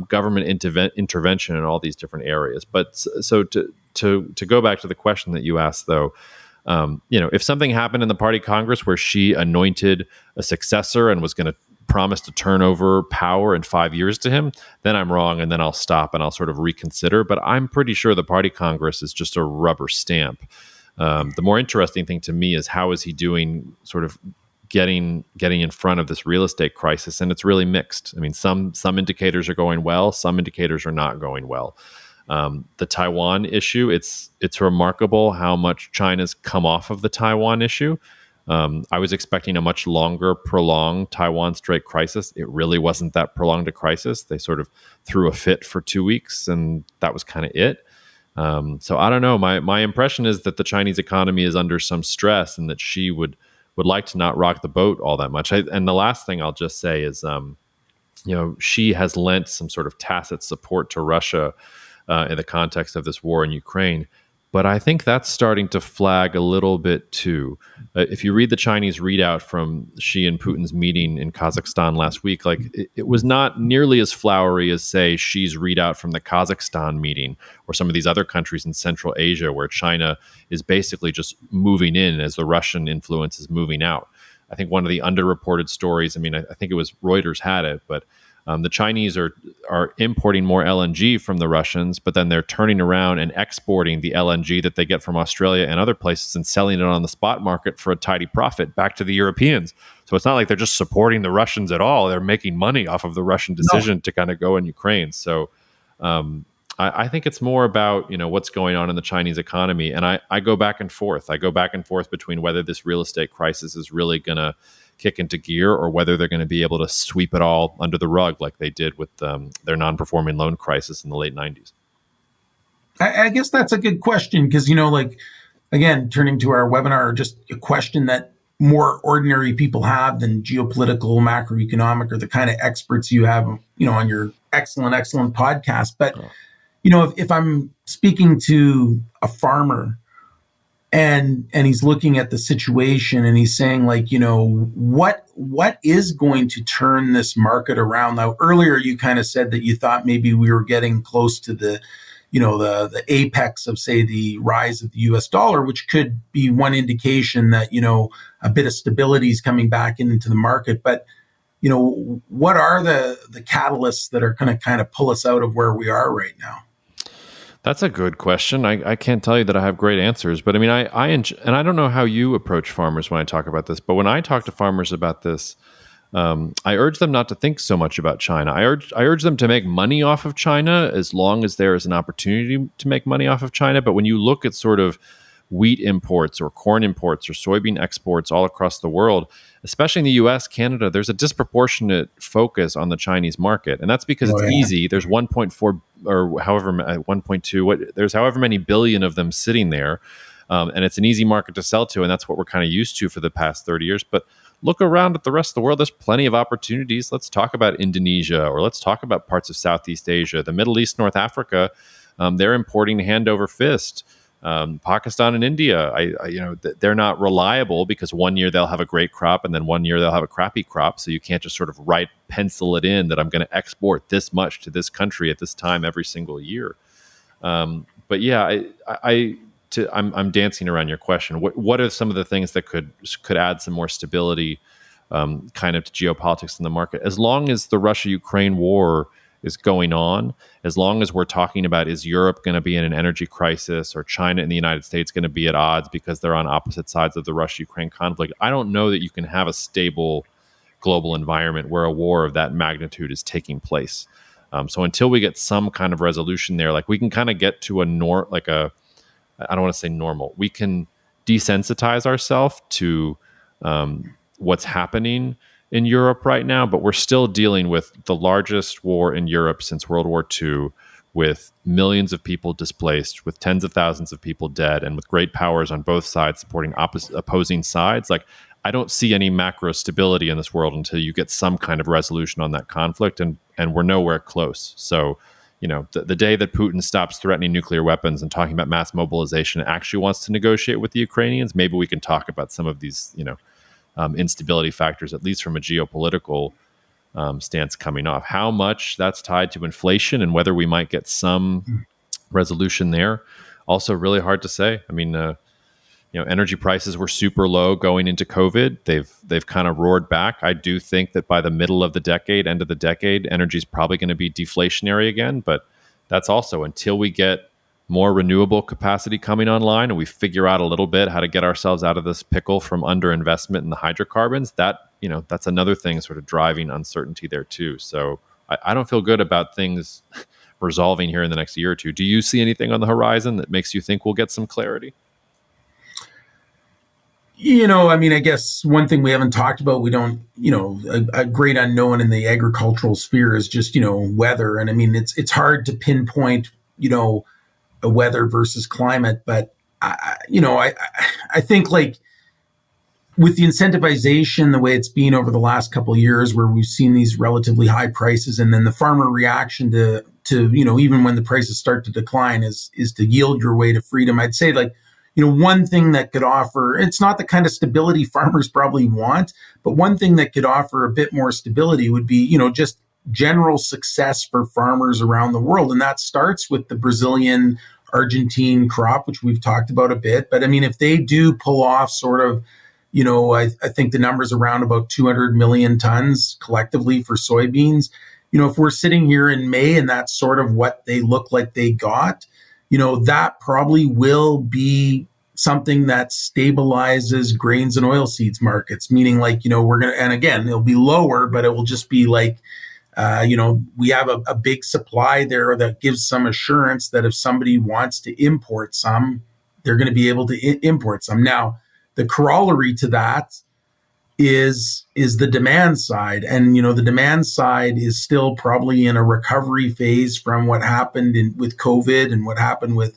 A: government intervention in all these different areas. But so to go back to the question that you asked, though, if something happened in the party Congress where she anointed a successor and was going to promise to turn over power in 5 years to him, then I'm wrong, and then I'll stop and I'll sort of reconsider. But I'm pretty sure the party Congress is just a rubber stamp. The more interesting thing to me is how is he doing sort of getting in front of this real estate crisis, and it's really mixed. I mean, some indicators are going well, some indicators are not going well. The Taiwan issue, it's remarkable how much China's come off of the Taiwan issue. I was expecting a much longer, prolonged Taiwan Strait crisis. It really wasn't that prolonged a crisis. They sort of threw a fit for 2 weeks, and that was kind of it. So I don't know. My impression is that the Chinese economy is under some stress, and that she would like to not rock the boat all that much. And the last thing I'll just say is, she has lent some sort of tacit support to Russia in the context of this war in Ukraine. But I think that's starting to flag a little bit too. If you read the Chinese readout from Xi and Putin's meeting in Kazakhstan last week, like it was not nearly as flowery as, say, Xi's readout from the Kazakhstan meeting or some of these other countries in Central Asia, where China is basically just moving in as the Russian influence is moving out. I think one of the underreported stories, I mean, I think it was Reuters had it, but the Chinese are importing more LNG from the Russians, but then they're turning around and exporting the LNG that they get from Australia and other places and selling it on the spot market for a tidy profit back to the Europeans. So it's not like they're just supporting the Russians at all. They're making money off of the Russian decision to kind of go in Ukraine. So I think it's more about, what's going on in the Chinese economy. And I go back and forth. I go back and forth between whether this real estate crisis is really going to kick into gear or whether they're going to be able to sweep it all under the rug like they did with their non-performing loan crisis in the late 90s.
B: I guess that's a good question because, again, turning to our webinar, just a question that more ordinary people have than geopolitical, macroeconomic, or the kind of experts you have, on your excellent podcast. But, if I'm speaking to a farmer and he's looking at the situation and he's saying, like, what is going to turn this market around? Now, earlier you kind of said that you thought maybe we were getting close to the apex of, say, the rise of the US dollar, which could be one indication that, a bit of stability is coming back into the market. But, what are the catalysts that are going to kind of pull us out of where we are right now?
A: That's a good question. I can't tell you that I have great answers, but I mean, and I don't know how you approach farmers when I talk about this, but when I talk to farmers about this, I urge them not to think so much about China. I urge them to make money off of China as long as there is an opportunity to make money off of China. But when you look at sort of wheat imports or corn imports or soybean exports all across the world, especially in the US, Canada, there's a disproportionate focus on the Chinese market. And that's because it's easy. There's 1.4 or however 1.2, there's however many billion of them sitting there. And it's an easy market to sell to. And that's what we're kind of used to for the past 30 years. But look around at the rest of the world. There's plenty of opportunities. Let's talk about Indonesia, or let's talk about parts of Southeast Asia, the Middle East, North Africa. They're importing hand over fist. Pakistan and India, they're not reliable because one year they'll have a great crop and then one year they'll have a crappy crop. So you can't just sort of pencil it in that I'm going to export this much to this country at this time every single year. But yeah, I'm dancing around your question. What are some of the things that could add some more stability, kind of to geopolitics in the market? As long as the Russia-Ukraine war is going on, as long as we're talking about, is Europe going to be in an energy crisis, or China and the United States going to be at odds because they're on opposite sides of the Russia-Ukraine conflict, I don't know that you can have a stable global environment where a war of that magnitude is taking place. So until we get some kind of resolution there, like we can kind of get to I don't want to say normal. We can desensitize ourselves to what's happening in Europe right now, but we're still dealing with the largest war in Europe since World War II, with millions of people displaced, with tens of thousands of people dead, and with great powers on both sides supporting opposing sides. Like, I don't see any macro stability in this world until you get some kind of resolution on that conflict, and we're nowhere close. So, the day that Putin stops threatening nuclear weapons and talking about mass mobilization and actually wants to negotiate with the Ukrainians, maybe we can talk about some of these, instability factors, at least from a geopolitical stance coming off. How much that's tied to inflation and whether we might get some resolution there, also really hard to say. I mean, energy prices were super low going into COVID. They've kind of roared back. I do think that by the middle of the decade, end of the decade, energy is probably going to be deflationary again. But that's also until we get more renewable capacity coming online and we figure out a little bit how to get ourselves out of this pickle from underinvestment in the hydrocarbons. That's another thing sort of driving uncertainty there too. So I don't feel good about things resolving here in the next year or two. Do you see anything on the horizon that makes you think we'll get some clarity?
B: I guess one thing we haven't talked about, we don't, a great unknown in the agricultural sphere is just, weather. And I mean, it's hard to pinpoint, a weather versus climate, but I think, like, with the incentivization the way it's been over the last couple of years, where we've seen these relatively high prices, and then the farmer reaction to even when the prices start to decline is to yield your way to freedom. I'd say, like, one thing that could offer, it's not the kind of stability farmers probably want, but one thing that could offer a bit more stability would be, just general success for farmers around the world. And that starts with the Brazilian Argentine crop, which we've talked about a bit. But I mean, if they do pull off sort of, I think the number's around about 200 million tons collectively for soybeans. If we're sitting here in May and that's sort of what they look like they got, that probably will be something that stabilizes grains and oilseeds markets, meaning, like, we're going to, and again, it'll be lower, but it will just be like, we have a big supply there that gives some assurance that if somebody wants to import some, they're going to be able to import some. Now, the corollary to that is the demand side. And, the demand side is still probably in a recovery phase from what happened with COVID and what happened with,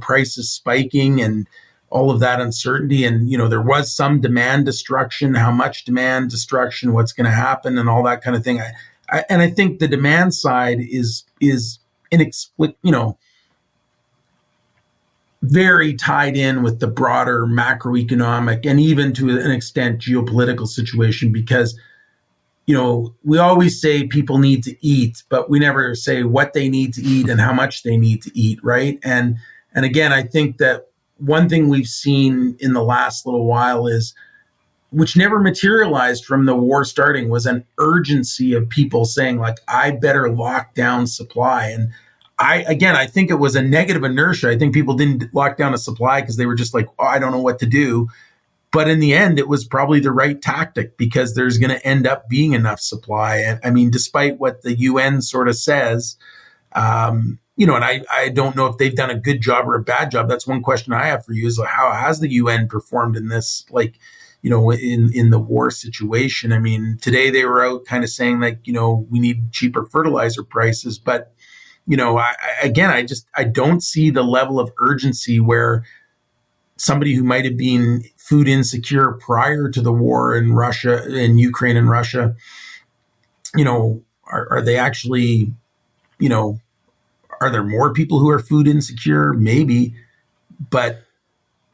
B: prices spiking and all of that uncertainty. And, there was some demand destruction, how much demand destruction, what's going to happen and all that kind of thing. I think the demand side is inexplicable, very tied in with the broader macroeconomic and even to an extent geopolitical situation, because we always say people need to eat, but we never say what they need to eat and how much they need to eat, right? And again, I think that one thing we've seen in the last little while is, which never materialized from the war starting, was an urgency of people saying, like, I better lock down supply. And I think it was a negative inertia. I think people didn't lock down a supply because they were just like, I don't know what to do. But in the end, it was probably the right tactic, because there's going to end up being enough supply. I mean, despite what the UN sort of says, and I don't know if they've done a good job or a bad job. That's one question I have for you, is like, how has the UN performed in this, like, in the war situation? I mean, today they were out kind of saying, like, we need cheaper fertilizer prices, but I don't see the level of urgency where somebody who might have been food insecure prior to the war in Russia, in Ukraine and Russia, are they actually, are there more people who are food insecure? Maybe, but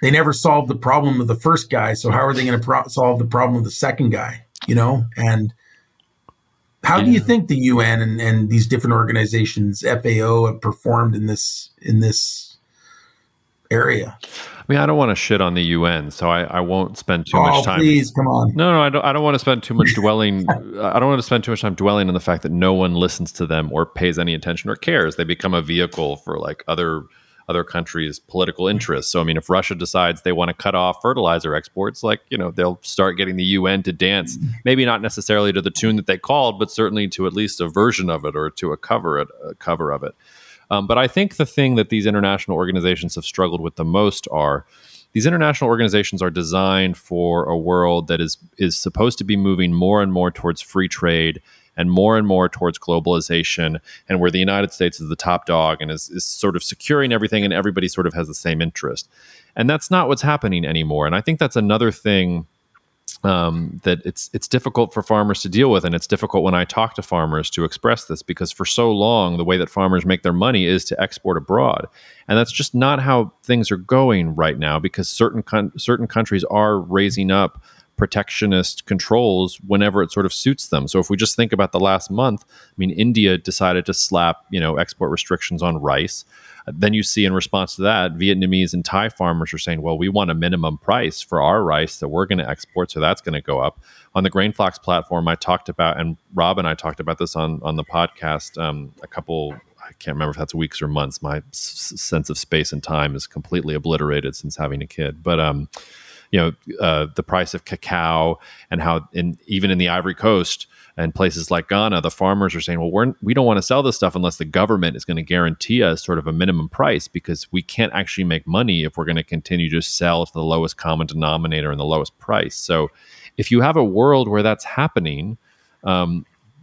B: they never solved the problem of the first guy. So how are they going to solve the problem of the second guy? And how do you think the UN and these different organizations, FAO, have performed in this area?
A: I mean, I don't want to shit on the UN, so I won't spend too much time.
B: Please, come on.
A: No, I don't want to spend too much dwelling. I don't want to spend too much time dwelling on the fact that no one listens to them or pays any attention or cares. They become a vehicle for, like, other countries' political interests. So, I mean, if Russia decides they want to cut off fertilizer exports, like, they'll start getting the UN to dance, maybe not necessarily to the tune that they called, but certainly to at least a version of it, or to a cover of it. But I think the thing that these international organizations have struggled with the most are, these international organizations are designed for a world that is supposed to be moving more and more towards free trade and more towards globalization, and where the United States is the top dog and is sort of securing everything, and everybody sort of has the same interest. And that's not what's happening anymore. And I think that's another thing that it's difficult for farmers to deal with. And it's difficult when I talk to farmers to express this, because for so long, the way that farmers make their money is to export abroad. And that's just not how things are going right now, because certain countries are raising up protectionist controls whenever it sort of suits them. So if we just think about the last month, I mean, India decided to slap, export restrictions on rice. Then you see, in response to that, Vietnamese and Thai farmers are saying, well, we want a minimum price for our rice that we're going to export, so that's going to go up. On the GrainFox platform, I talked about, and Rob and I talked about this on the podcast I can't remember if that's weeks or months. My sense of space and time is completely obliterated since having a kid. But the price of cacao, and how even in the Ivory Coast and places like Ghana, the farmers are saying, well, we don't want to sell this stuff unless the government is going to guarantee us sort of a minimum price, because we can't actually make money if we're going to continue to sell to the lowest common denominator and the lowest price. So if you have a world where that's happening,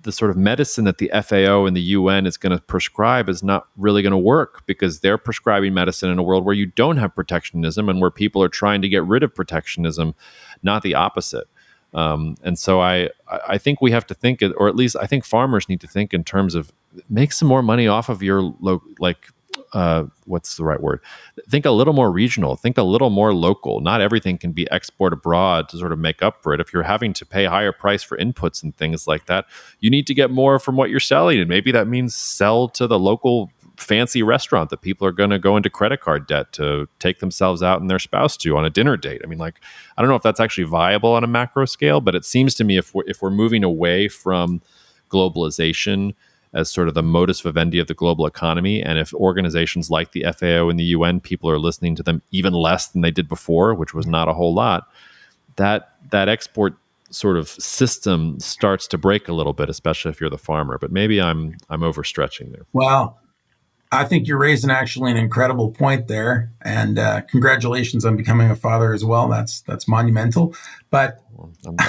A: the sort of medicine that the FAO and the UN is going to prescribe is not really going to work, because they're prescribing medicine in a world where you don't have protectionism and where people are trying to get rid of protectionism, not the opposite. And so I think we have to think, or at least I think farmers need to think in terms of make some more money off of your what's the right word? Think a little more regional, think a little more local. Not everything can be export abroad to sort of make up for it. If you're having to pay higher price for inputs and things like that, you need to get more from what you're selling. And maybe that means sell to the local fancy restaurant that people are going to go into credit card debt to take themselves out and their spouse to on a dinner date. I mean, like, I don't know if that's actually viable on a macro scale, but it seems to me if we're moving away from globalization as sort of the modus vivendi of the global economy, and if organizations like the FAO and the UN, people are listening to them even less than they did before, which was not a whole lot, that export sort of system starts to break a little bit, especially if you're the farmer. But maybe I'm overstretching there.
B: Well, I think you're raising actually an incredible point there, and congratulations on becoming a father as well. That's monumental. But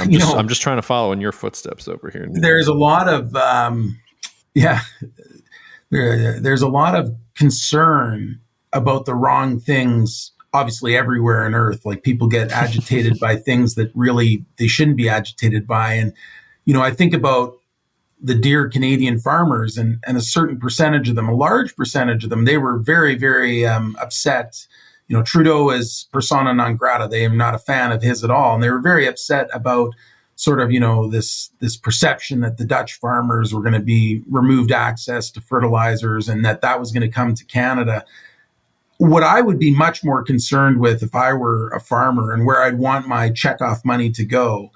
A: I'm just trying to follow in your footsteps over here.
B: There's a lot of there's a lot of concern about the wrong things, obviously everywhere on earth. Like, people get agitated by things that really they shouldn't be agitated by, and I think about the dear Canadian farmers, and a certain percentage of them, a large percentage of them, they were very, very upset. Trudeau is persona non grata. They are not a fan of his at all. And they were very upset about sort of, this perception that the Dutch farmers were going to be removed access to fertilizers and that was going to come to Canada. What I would be much more concerned with if I were a farmer, and where I'd want my checkoff money to go,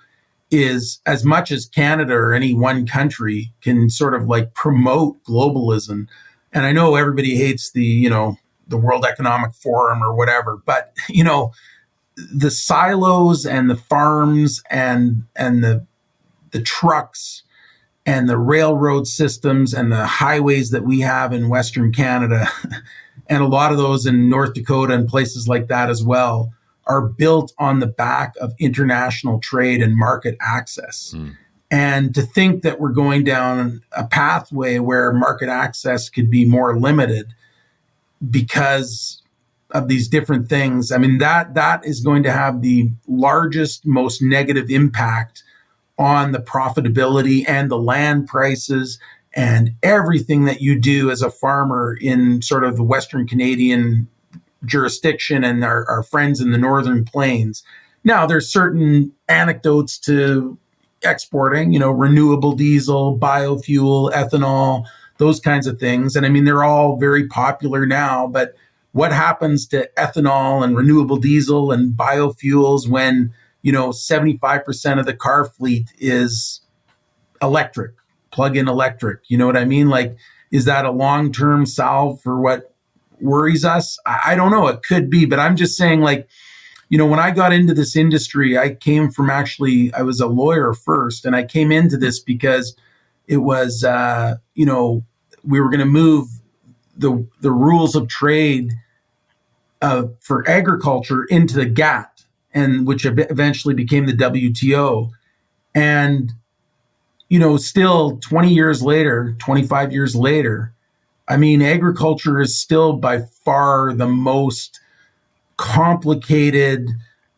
B: is as much as Canada or any one country can sort of like promote globalism. And I know everybody hates the World Economic Forum or whatever, but the silos and the farms and the trucks and the railroad systems and the highways that we have in Western Canada and a lot of those in North Dakota and places like that as well are built on the back of international trade and market access. And to think that we're going down a pathway where market access could be more limited because of these different things, I mean, that is going to have the largest, most negative impact on the profitability and the land prices and everything that you do as a farmer in sort of the Western Canadian jurisdiction and our friends in the Northern Plains. Now, there's certain anecdotes to exporting, renewable diesel, biofuel, ethanol, those kinds of things. And I mean, they're all very popular now, but what happens to ethanol and renewable diesel and biofuels when, 75% of the car fleet is electric, plug-in electric? You know what I mean? Like, is that a long-term salve for what worries us? I don't know. It could be, but I'm just saying, like, when I got into this industry, I came from I was a lawyer first, and I came into this because it was, we were going to move the rules of trade for agriculture into the GATT, and which eventually became the WTO. And, still 20 years later, 25 years later, I mean, agriculture is still by far the most complicated,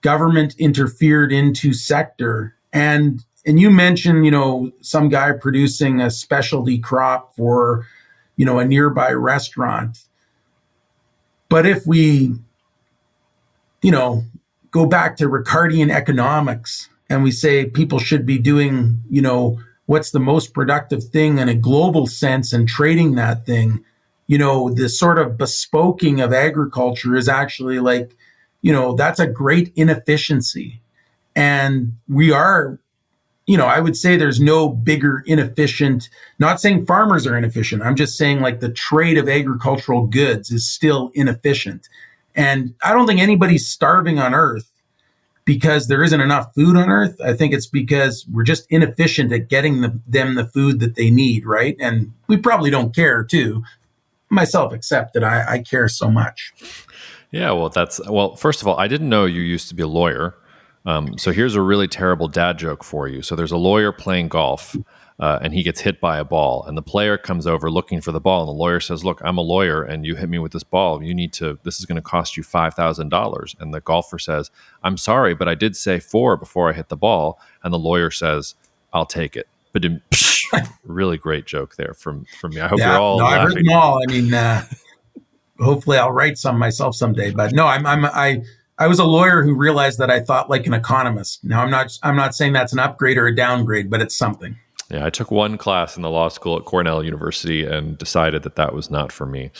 B: government interfered into sector. And you mentioned, some guy producing a specialty crop for, a nearby restaurant. But if we, go back to Ricardian economics and we say people should be doing, what's the most productive thing in a global sense and trading that thing, the sort of bespoking of agriculture is actually like, that's a great inefficiency. And we are, I would say there's no bigger inefficient, not saying farmers are inefficient. I'm just saying like the trade of agricultural goods is still inefficient. And I don't think anybody's starving on earth because there isn't enough food on earth. I think it's because we're just inefficient at getting them the food that they need, right? And we probably don't care too, myself excepted. I care so much.
A: Yeah, well, first of all, I didn't know you used to be a lawyer. So here's a really terrible dad joke for you. So there's a lawyer playing golf. and he gets hit by a ball, and the player comes over looking for the ball, and the lawyer says, look, I'm a lawyer and you hit me with this ball, this is going to cost you $5,000. And the golfer says, I'm sorry, but I did say 4 before I hit the ball. And the lawyer says, I'll take it. But really great joke there from me. I hope you're
B: Yeah,
A: all
B: no, I've heard
A: laughing.
B: them all. I mean, hopefully I'll write some myself someday. But no, I was a lawyer who realized that I thought like an economist. Now I'm not saying that's an upgrade or a downgrade, but it's something.
A: Yeah, I took one class in the law school at Cornell University and decided that was not for me.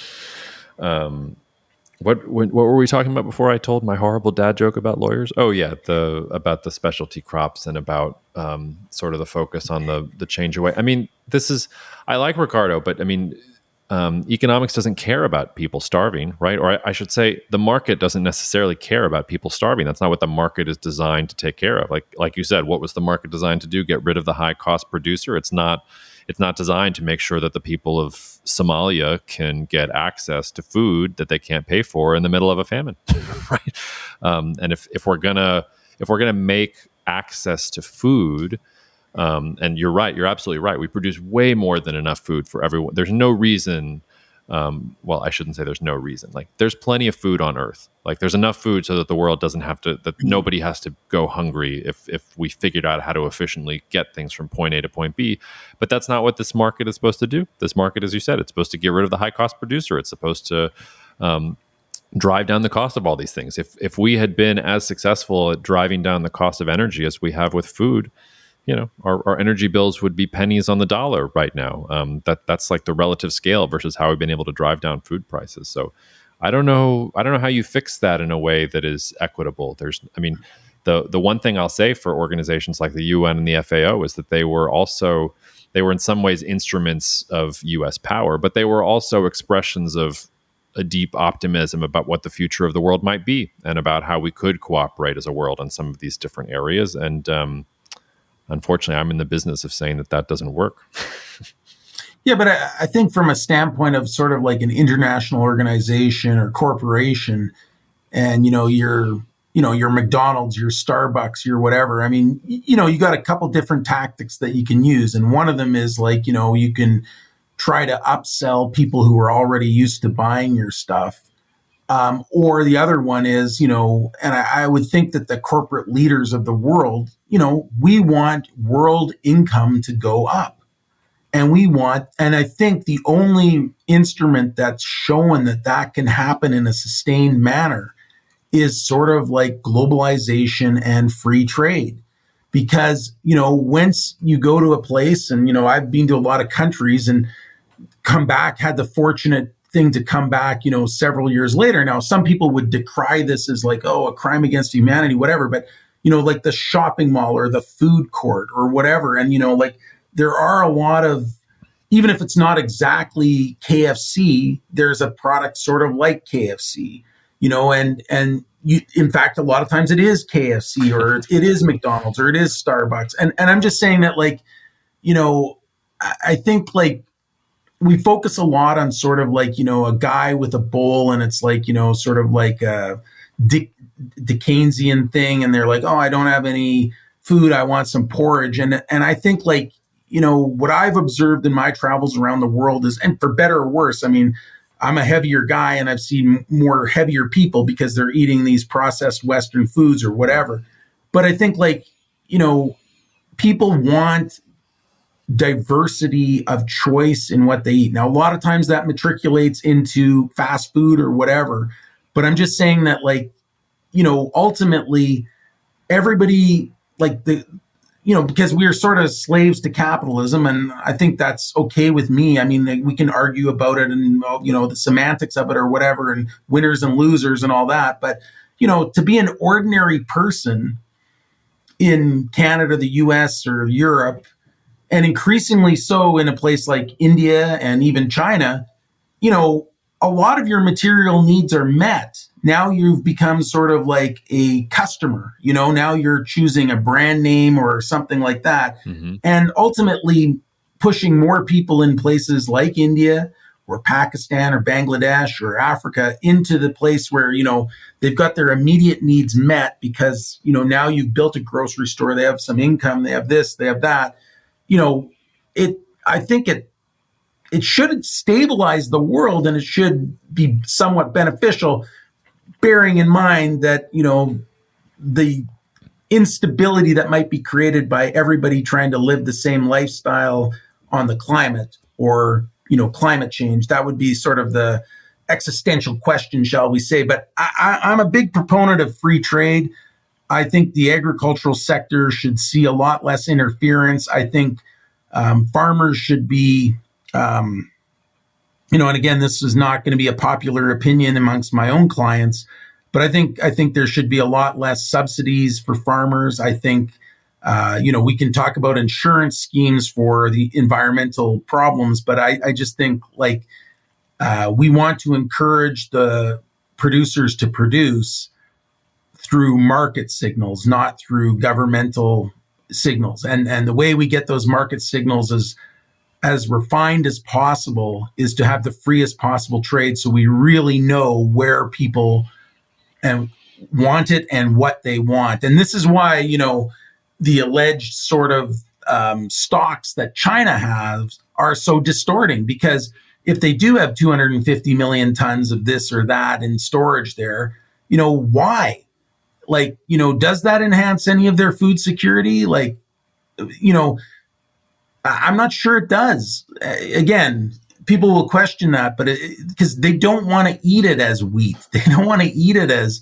A: What were we talking about before I told my horrible dad joke about lawyers? Oh yeah, about the specialty crops and about sort of the focus on the change away. I mean, I like Ricardo, but I mean, economics doesn't care about people starving, right? Or I should say, the market doesn't necessarily care about people starving. That's not what the market is designed to take care of. Like you said, what was the market designed to do? Get rid of the high cost producer. It's not designed to make sure that the people of Somalia can get access to food that they can't pay for in the middle of a famine, right? And if we're gonna make access to food, and you're right, you're absolutely right. We produce way more than enough food for everyone. There's no reason. Well, I shouldn't say there's no reason. Like, there's plenty of food on Earth. Like, there's enough food so that the world doesn't have to, that nobody has to go hungry if we figured out how to efficiently get things from point A to point B. But that's not what this market is supposed to do. This market, as you said, it's supposed to get rid of the high cost producer. It's supposed to drive down the cost of all these things. If we had been as successful at driving down the cost of energy as we have with food, our energy bills would be pennies on the dollar right now. That's like the relative scale versus how we've been able to drive down food prices. So I don't know how you fix that in a way that is equitable. The one thing I'll say for organizations like the UN and the FAO is that they were in some ways instruments of US power, but they were also expressions of a deep optimism about what the future of the world might be and about how we could cooperate as a world in some of these different areas. And unfortunately, I'm in the business of saying that doesn't work.
B: Yeah, but I think from a standpoint of sort of like an international organization or corporation, and your McDonald's, your Starbucks, your whatever. I mean, you got a couple different tactics that you can use, and one of them is like you can try to upsell people who are already used to buying your stuff. Or the other one is, and I would think that the corporate leaders of the world, we want world income to go up. And I think the only instrument that's showing that can happen in a sustained manner is sort of like globalization and free trade. Because, once you go to a place, and, I've been to a lot of countries and come back, had the fortunate thing to come back, several years later. Now, some people would decry this as like, oh, a crime against humanity, whatever. But, like the shopping mall or the food court or whatever. And, like there are a lot of, even if it's not exactly KFC, there's a product sort of like KFC, and in fact, a lot of times it is KFC or it is McDonald's or it is Starbucks. And I'm just saying that, like, I think like, we focus a lot on sort of like, a guy with a bowl, and it's like, sort of like a Dickensian thing. And they're like, oh, I don't have any food. I want some porridge. And I think like, what I've observed in my travels around the world is, and for better or worse, I mean, I'm a heavier guy and I've seen more heavier people because they're eating these processed Western foods or whatever. But I think like, people want diversity of choice in what they eat. Now, a lot of times that matriculates into fast food or whatever, but I'm just saying that, like, ultimately everybody, like because we are sort of slaves to capitalism, and I think that's okay with me. I mean, like, we can argue about it and, the semantics of it or whatever, and winners and losers and all that. But, to be an ordinary person in Canada, the US, or Europe, and increasingly so in a place like India and even China, a lot of your material needs are met. Now you've become sort of like a customer, now you're choosing a brand name or something like that. Mm-hmm. And ultimately pushing more people in places like India or Pakistan or Bangladesh or Africa into the place where, they've got their immediate needs met because, now you've built a grocery store, they have some income, they have this, they have that. I think it should stabilize the world, and it should be somewhat beneficial, bearing in mind that, the instability that might be created by everybody trying to live the same lifestyle on the climate, or, climate change. That would be sort of the existential question, shall we say. But I'm a big proponent of free trade. I think the agricultural sector should see a lot less interference. I think farmers should be, and again, this is not going to be a popular opinion amongst my own clients, but I think there should be a lot less subsidies for farmers. I think, we can talk about insurance schemes for the environmental problems, but I just think, like, we want to encourage the producers to produce through market signals, not through governmental signals. And the way we get those market signals is as refined as possible, is to have the freest possible trade, so we really know where people want it and what they want. And this is why, the alleged sort of stocks that China has are so distorting, because if they do have 250 million tons of this or that in storage there, why? Like, does that enhance any of their food security? Like, I'm not sure it does. Again, people will question that, but because they don't want to eat it as wheat, they don't want to eat it as,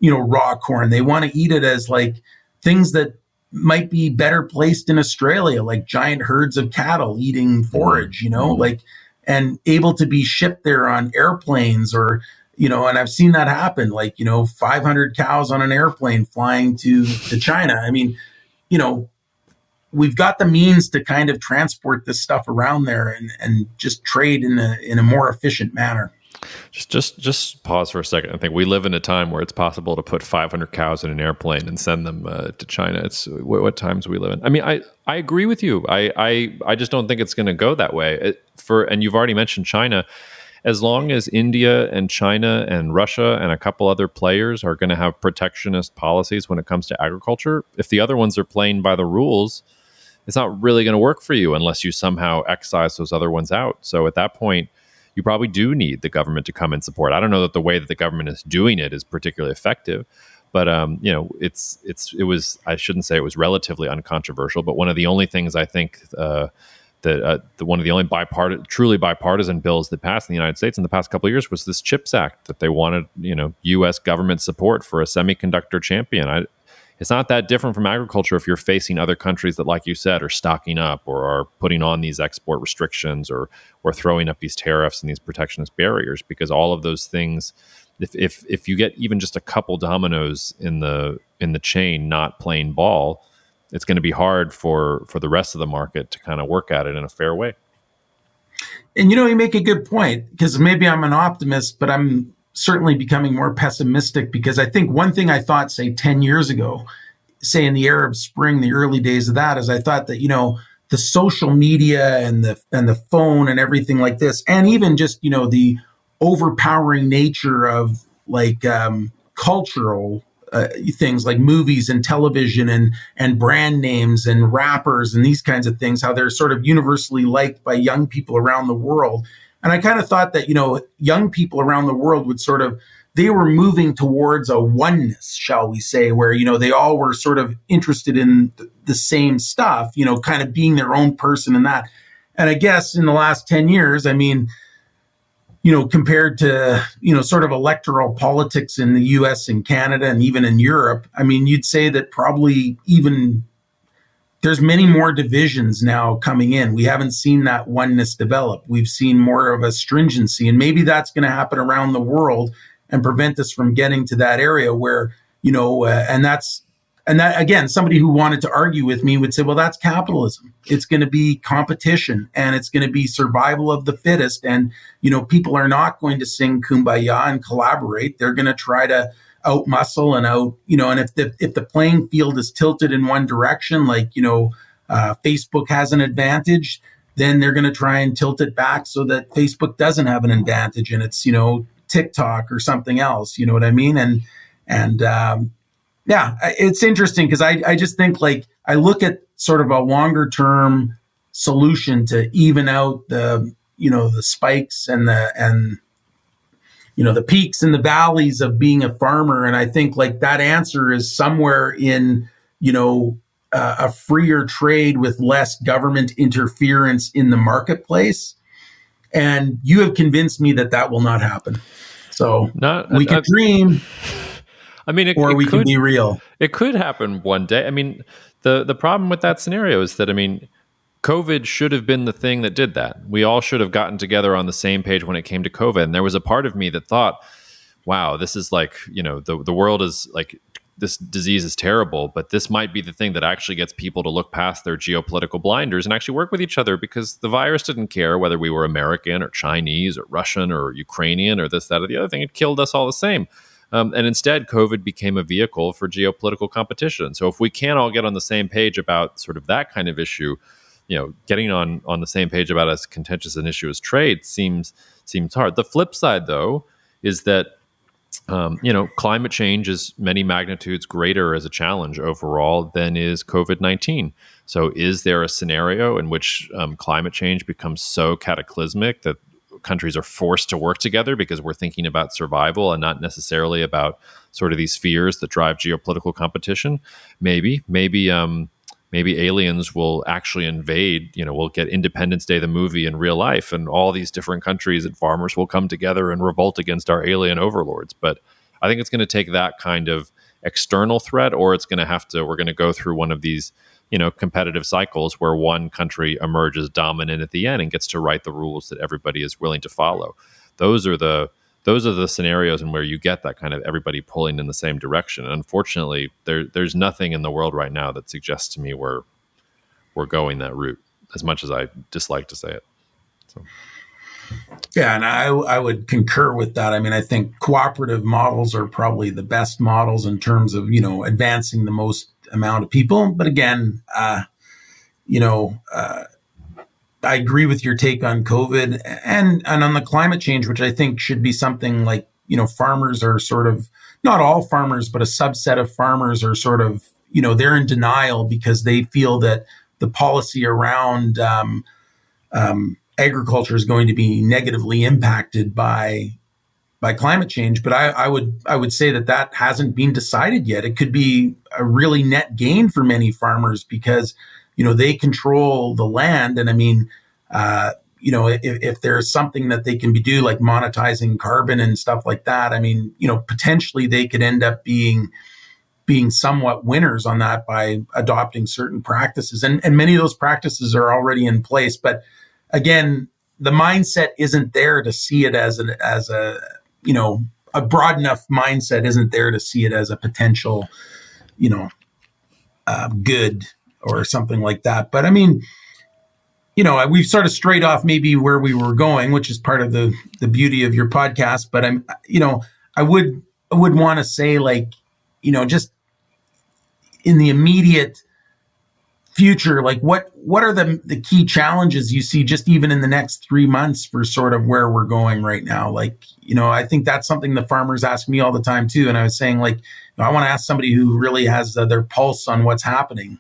B: raw corn. They want to eat it as, like, things that might be better placed in Australia, like giant herds of cattle eating forage, like, and able to be shipped there on airplanes, or, and I've seen that happen, like, 500 cows on an airplane flying to China. I mean, we've got the means to kind of transport this stuff around there and just trade in a more efficient manner.
A: Just pause for a second. I think we live in a time where it's possible to put 500 cows in an airplane and send them to China. It's what times we live in. I mean, I agree with you. I just don't think it's going to go that way. And you've already mentioned China. As long as India and China and Russia and a couple other players are going to have protectionist policies when it comes to agriculture, if the other ones are playing by the rules, it's not really going to work for you unless you somehow excise those other ones out. So at that point, you probably do need the government to come and support. I don't know that the way that the government is doing it is particularly effective, but it was, I shouldn't say it was relatively uncontroversial, but one of the only things I think one of the only truly bipartisan bills that passed in the United States in the past couple of years was this CHIPS Act, that they wanted, U.S. government support for a semiconductor champion. It's not that different from agriculture if you're facing other countries that, like you said, are stocking up or are putting on these export restrictions or throwing up these tariffs and these protectionist barriers, because all of those things, if you get even just a couple dominoes in the chain not playing ball, it's going to be hard for the rest of the market to kind of work at it in a fair way.
B: And, you make a good point, because maybe I'm an optimist, but I'm certainly becoming more pessimistic, because I think one thing I thought, say, 10 years ago, say in the Arab Spring, the early days of that, is I thought that, the social media and the phone and everything like this, and even just, the overpowering nature of, like, cultural things like movies and television and brand names and rappers and these kinds of things, how they're sort of universally liked by young people around the world. And I kind of thought that, young people around the world they were moving towards a oneness, shall we say, where, they all were sort of interested in the same stuff, kind of being their own person in that. And I guess in the last 10 years, I mean, compared to, sort of electoral politics in the US and Canada and even in Europe, I mean, you'd say that probably even there's many more divisions now coming in. We haven't seen that oneness develop. We've seen more of a stringency, and maybe that's going to happen around the world and prevent us from getting to that area where, and that, again, somebody who wanted to argue with me would say, well, that's capitalism. It's going to be competition, and it's going to be survival of the fittest. And, people are not going to sing Kumbaya and collaborate. They're going to try to outmuscle and and if the playing field is tilted in one direction, like, Facebook has an advantage, then they're going to try and tilt it back so that Facebook doesn't have an advantage, and it's, TikTok or something else. You know what I mean? And yeah, it's interesting, because I just think, like, I look at sort of a longer term solution to even out the spikes and the peaks and the valleys of being a farmer. And I think like that answer is somewhere in a freer trade with less government interference in the marketplace. And you have convinced me that that will not happen. So we can dream.
A: I mean,
B: or we can be real.
A: It could happen one day. I mean, the problem with that scenario is that, COVID should have been the thing that did that. We all should have gotten together on the same page when it came to COVID. And there was a part of me that thought, wow, this is like, the world is like, this disease is terrible, but this might be the thing that actually gets people to look past their geopolitical blinders and actually work with each other, because the virus didn't care whether we were American or Chinese or Russian or Ukrainian or this, that, or the other thing. It killed us all the same. And instead, COVID became a vehicle for geopolitical competition. So if we can't all get on the same page about sort of that kind of issue, getting on the same page about as contentious an issue as trade seems hard. The flip side, though, is that climate change is many magnitudes greater as a challenge overall than is COVID-19. So is there a scenario in which climate change becomes so cataclysmic that countries are forced to work together because we're thinking about survival and not necessarily about sort of these fears that drive geopolitical competition? Maybe aliens will actually invade, we'll get Independence Day, the movie, in real life, and all these different countries and farmers will come together and revolt against our alien overlords. But I think it's going to take that kind of external threat, or we're going to go through one of these, competitive cycles where one country emerges dominant at the end and gets to write the rules that everybody is willing to follow. Those are the scenarios in where you get that kind of everybody pulling in the same direction. And unfortunately, there's nothing in the world right now that suggests to me we're going that route, as much as I dislike to say it. So.
B: Yeah, and I would concur with that. I mean, I think cooperative models are probably the best models in terms of, advancing the most amount of people. But again, I agree with your take on COVID and on the climate change, which I think should be something like, farmers are sort of, not all farmers, but a subset of farmers are sort of, they're in denial because they feel that the policy around agriculture is going to be negatively impacted by climate change. But I would say that hasn't been decided yet. It could be a really net gain for many farmers because, they control the land. And I mean, if there's something that they can do, like monetizing carbon and stuff like that, I mean, potentially they could end up being somewhat winners on that by adopting certain practices. And many of those practices are already in place. But again, the mindset isn't there to see it as a broad enough mindset isn't there to see it as a potential, good or something like that. But I mean, we've sort of strayed off maybe where we were going, which is part of the beauty of your podcast. But I would want to say, like, just in the immediate future, like what are the key challenges you see just even in the next 3 months for sort of where we're going right now? Like, I think that's something the farmers ask me all the time too. And I was saying, like, I want to ask somebody who really has their pulse on what's happening.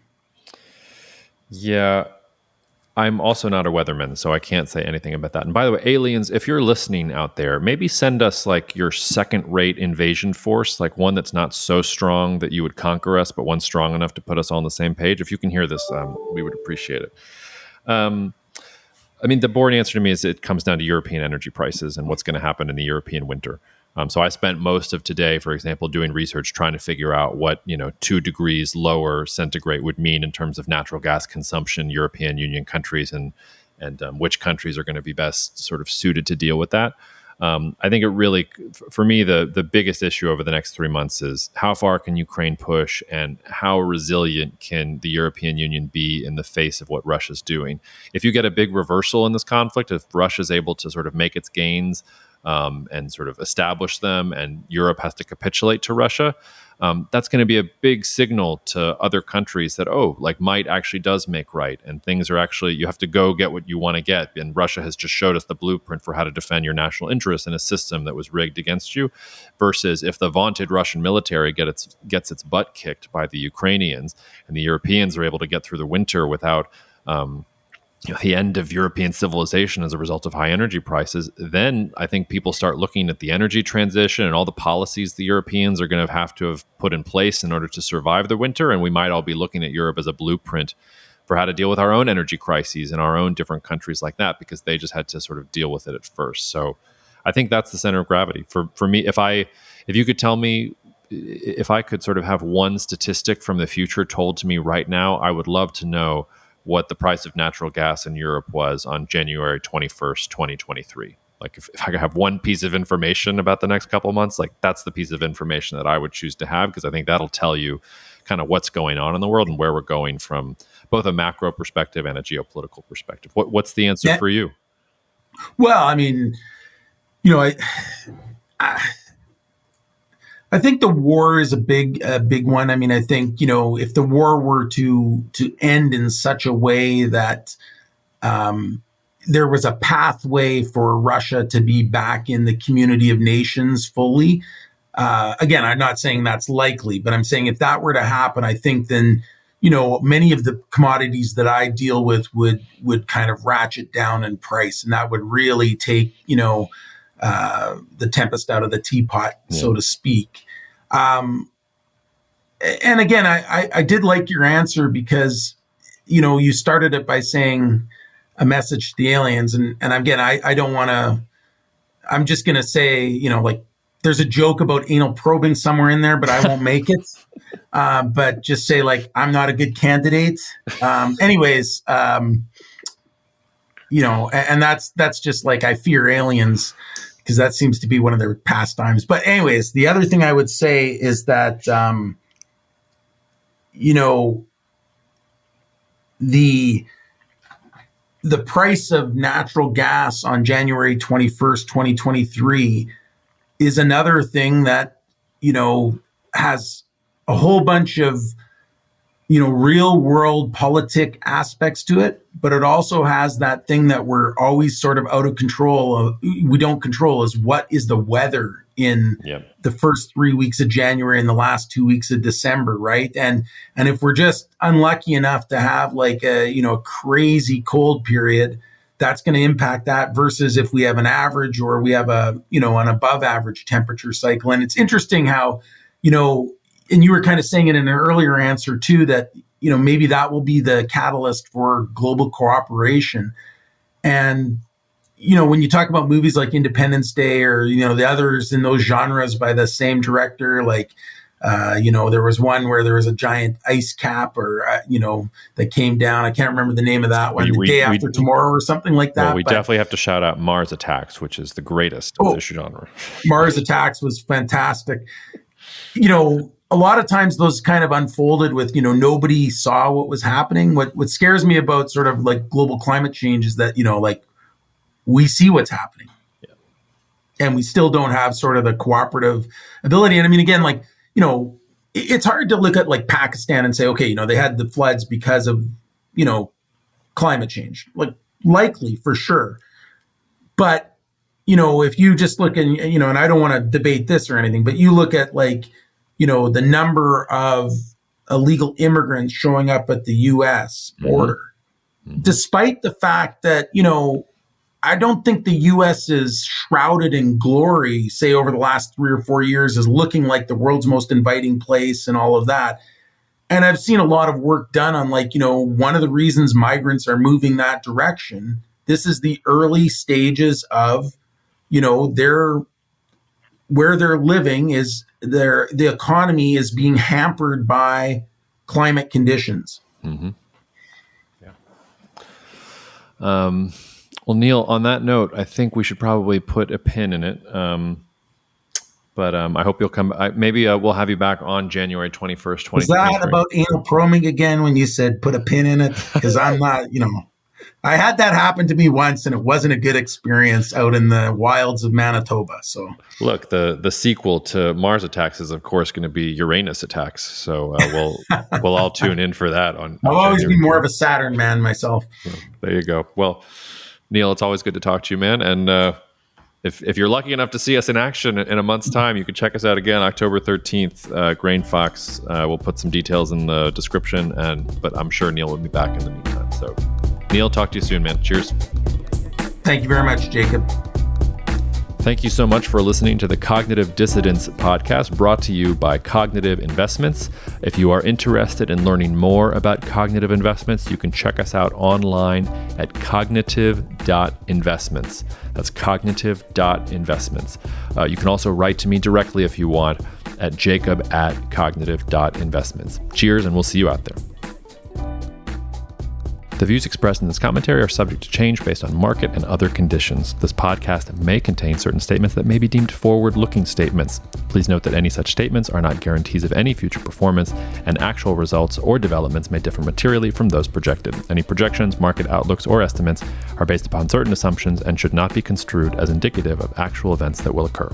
A: Yeah. I'm also not a weatherman, so I can't say anything about that. And by the way, aliens, if you're listening out there, maybe send us like your second-rate invasion force, like one that's not so strong that you would conquer us, but one strong enough to put us all on the same page. If you can hear this, we would appreciate it. I mean, the boring answer to me is it comes down to European energy prices and what's going to happen in the European winter. So I spent most of today, for example, doing research trying to figure out what 2 degrees lower centigrade would mean in terms of natural gas consumption, European Union countries, and which countries are going to be best sort of suited to deal with that. I think it really, for me, the biggest issue over the next 3 months is how far can Ukraine push and how resilient can the European Union be in the face of what Russia's doing. If you get a big reversal in this conflict, if Russia's able to sort of make its gains and sort of establish them, and Europe has to capitulate to Russia, that's going to be a big signal to other countries that, might actually does make right, and things are actually, you have to go get what you want to get. And Russia has just showed us the blueprint for how to defend your national interests in a system that was rigged against you, versus if the vaunted Russian military gets its butt kicked by the Ukrainians, and the Europeans are able to get through the winter without the end of European civilization as a result of high energy prices, then I think people start looking at the energy transition and all the policies the Europeans are going to have put in place in order to survive the winter. And we might all be looking at Europe as a blueprint for how to deal with our own energy crises in our own different countries like that, because they just had to sort of deal with it at first. So I think that's the center of gravity. For me, if you could tell me, if I could sort of have one statistic from the future told to me right now, I would love to know what the price of natural gas in Europe was on January 21st, 2023. Like if I could have one piece of information about the next couple of months, like that's the piece of information that I would choose to have, because I think that'll tell you kind of what's going on in the world and where we're going from both a macro perspective and a geopolitical perspective. What's the answer for you?
B: Well, I mean, I think the war is a big one. I mean, I think, if the war were to end in such a way that there was a pathway for Russia to be back in the community of nations fully. Again, I'm not saying that's likely, but I'm saying if that were to happen, I think then, many of the commodities that I deal with would kind of ratchet down in price, and that would really take, the tempest out of the teapot, so to speak. And again, I did like your answer because, you started it by saying a message to the aliens. And again, I don't want to, I'm just going to say, like there's a joke about anal probing somewhere in there, but I won't make it. But just say like, I'm not a good candidate. Anyways, and that's just like, I fear aliens, because that seems to be one of their pastimes. But anyways, the other thing I would say is that, the price of natural gas on January 21st, 2023 is another thing that, has a whole bunch of, real world politic aspects to it, but it also has that thing that we're always sort of out of control of. We don't control is what is the weather in the first 3 weeks of January and the last 2 weeks of December, right? And if we're just unlucky enough to have like a crazy cold period, that's going to impact that versus if we have an average or we have an above average temperature cycle. And it's interesting how, and you were kind of saying it in an earlier answer too, that, maybe that will be the catalyst for global cooperation. And, when you talk about movies like Independence Day or, the others in those genres by the same director, like, there was one where there was a giant ice cap or, that came down. I can't remember the name of that one, The Day After Tomorrow or something like that.
A: Well, we definitely have to shout out Mars Attacks, which is the greatest of this genre.
B: Mars Attacks was fantastic. A lot of times those kind of unfolded with, nobody saw what was happening. What scares me about sort of like global climate change is that, like we see what's happening and we still don't have sort of the cooperative ability. And I mean, again, like, it's hard to look at like Pakistan and say, okay, they had the floods because of, climate change, like likely for sure. But, if you just look and, and I don't want to debate this or anything, but you look at like, the number of illegal immigrants showing up at the U.S. border, despite the fact that, I don't think the U.S. is shrouded in glory, say over the last 3 or 4 years, as looking like the world's most inviting place and all of that. And I've seen a lot of work done on like, one of the reasons migrants are moving that direction. This is the early stages of, where they're living is the economy is being hampered by climate conditions.
A: Mm-hmm. Yeah. Well, Neil, on that note, I think we should probably put a pin in it. But I hope you'll come. Maybe we'll have you back on January 21st, 2023. Was
B: that about anal probing again when you said put a pin in it? Because I'm not, I had that happen to me once, and it wasn't a good experience out in the wilds of Manitoba. So,
A: look, the sequel to Mars Attacks is, of course, going to be Uranus Attacks. So we'll all tune in for that.
B: I'll always be more of a Saturn man myself.
A: So, there you go. Well, Neil, it's always good to talk to you, man. And if you're lucky enough to see us in action in a month's time, you can check us out again, October 13th. GrainFox. We'll put some details in the description, but I'm sure Neil will be back in the meantime. So. Neil, talk to you soon, man. Cheers.
B: Thank you very much, Jacob.
A: Thank you so much for listening to the Cognitive Dissidents podcast, brought to you by Cognitive Investments. If you are interested in learning more about cognitive investments, you can check us out online at cognitive.investments. That's cognitive.investments. You can also write to me directly if you want at jacob@cognitive.investments. Cheers, and we'll see you out there. The views expressed in this commentary are subject to change based on market and other conditions. This podcast may contain certain statements that may be deemed forward-looking statements. Please note that any such statements are not guarantees of any future performance, and actual results or developments may differ materially from those projected. Any projections, market outlooks, or estimates are based upon certain assumptions and should not be construed as indicative of actual events that will occur.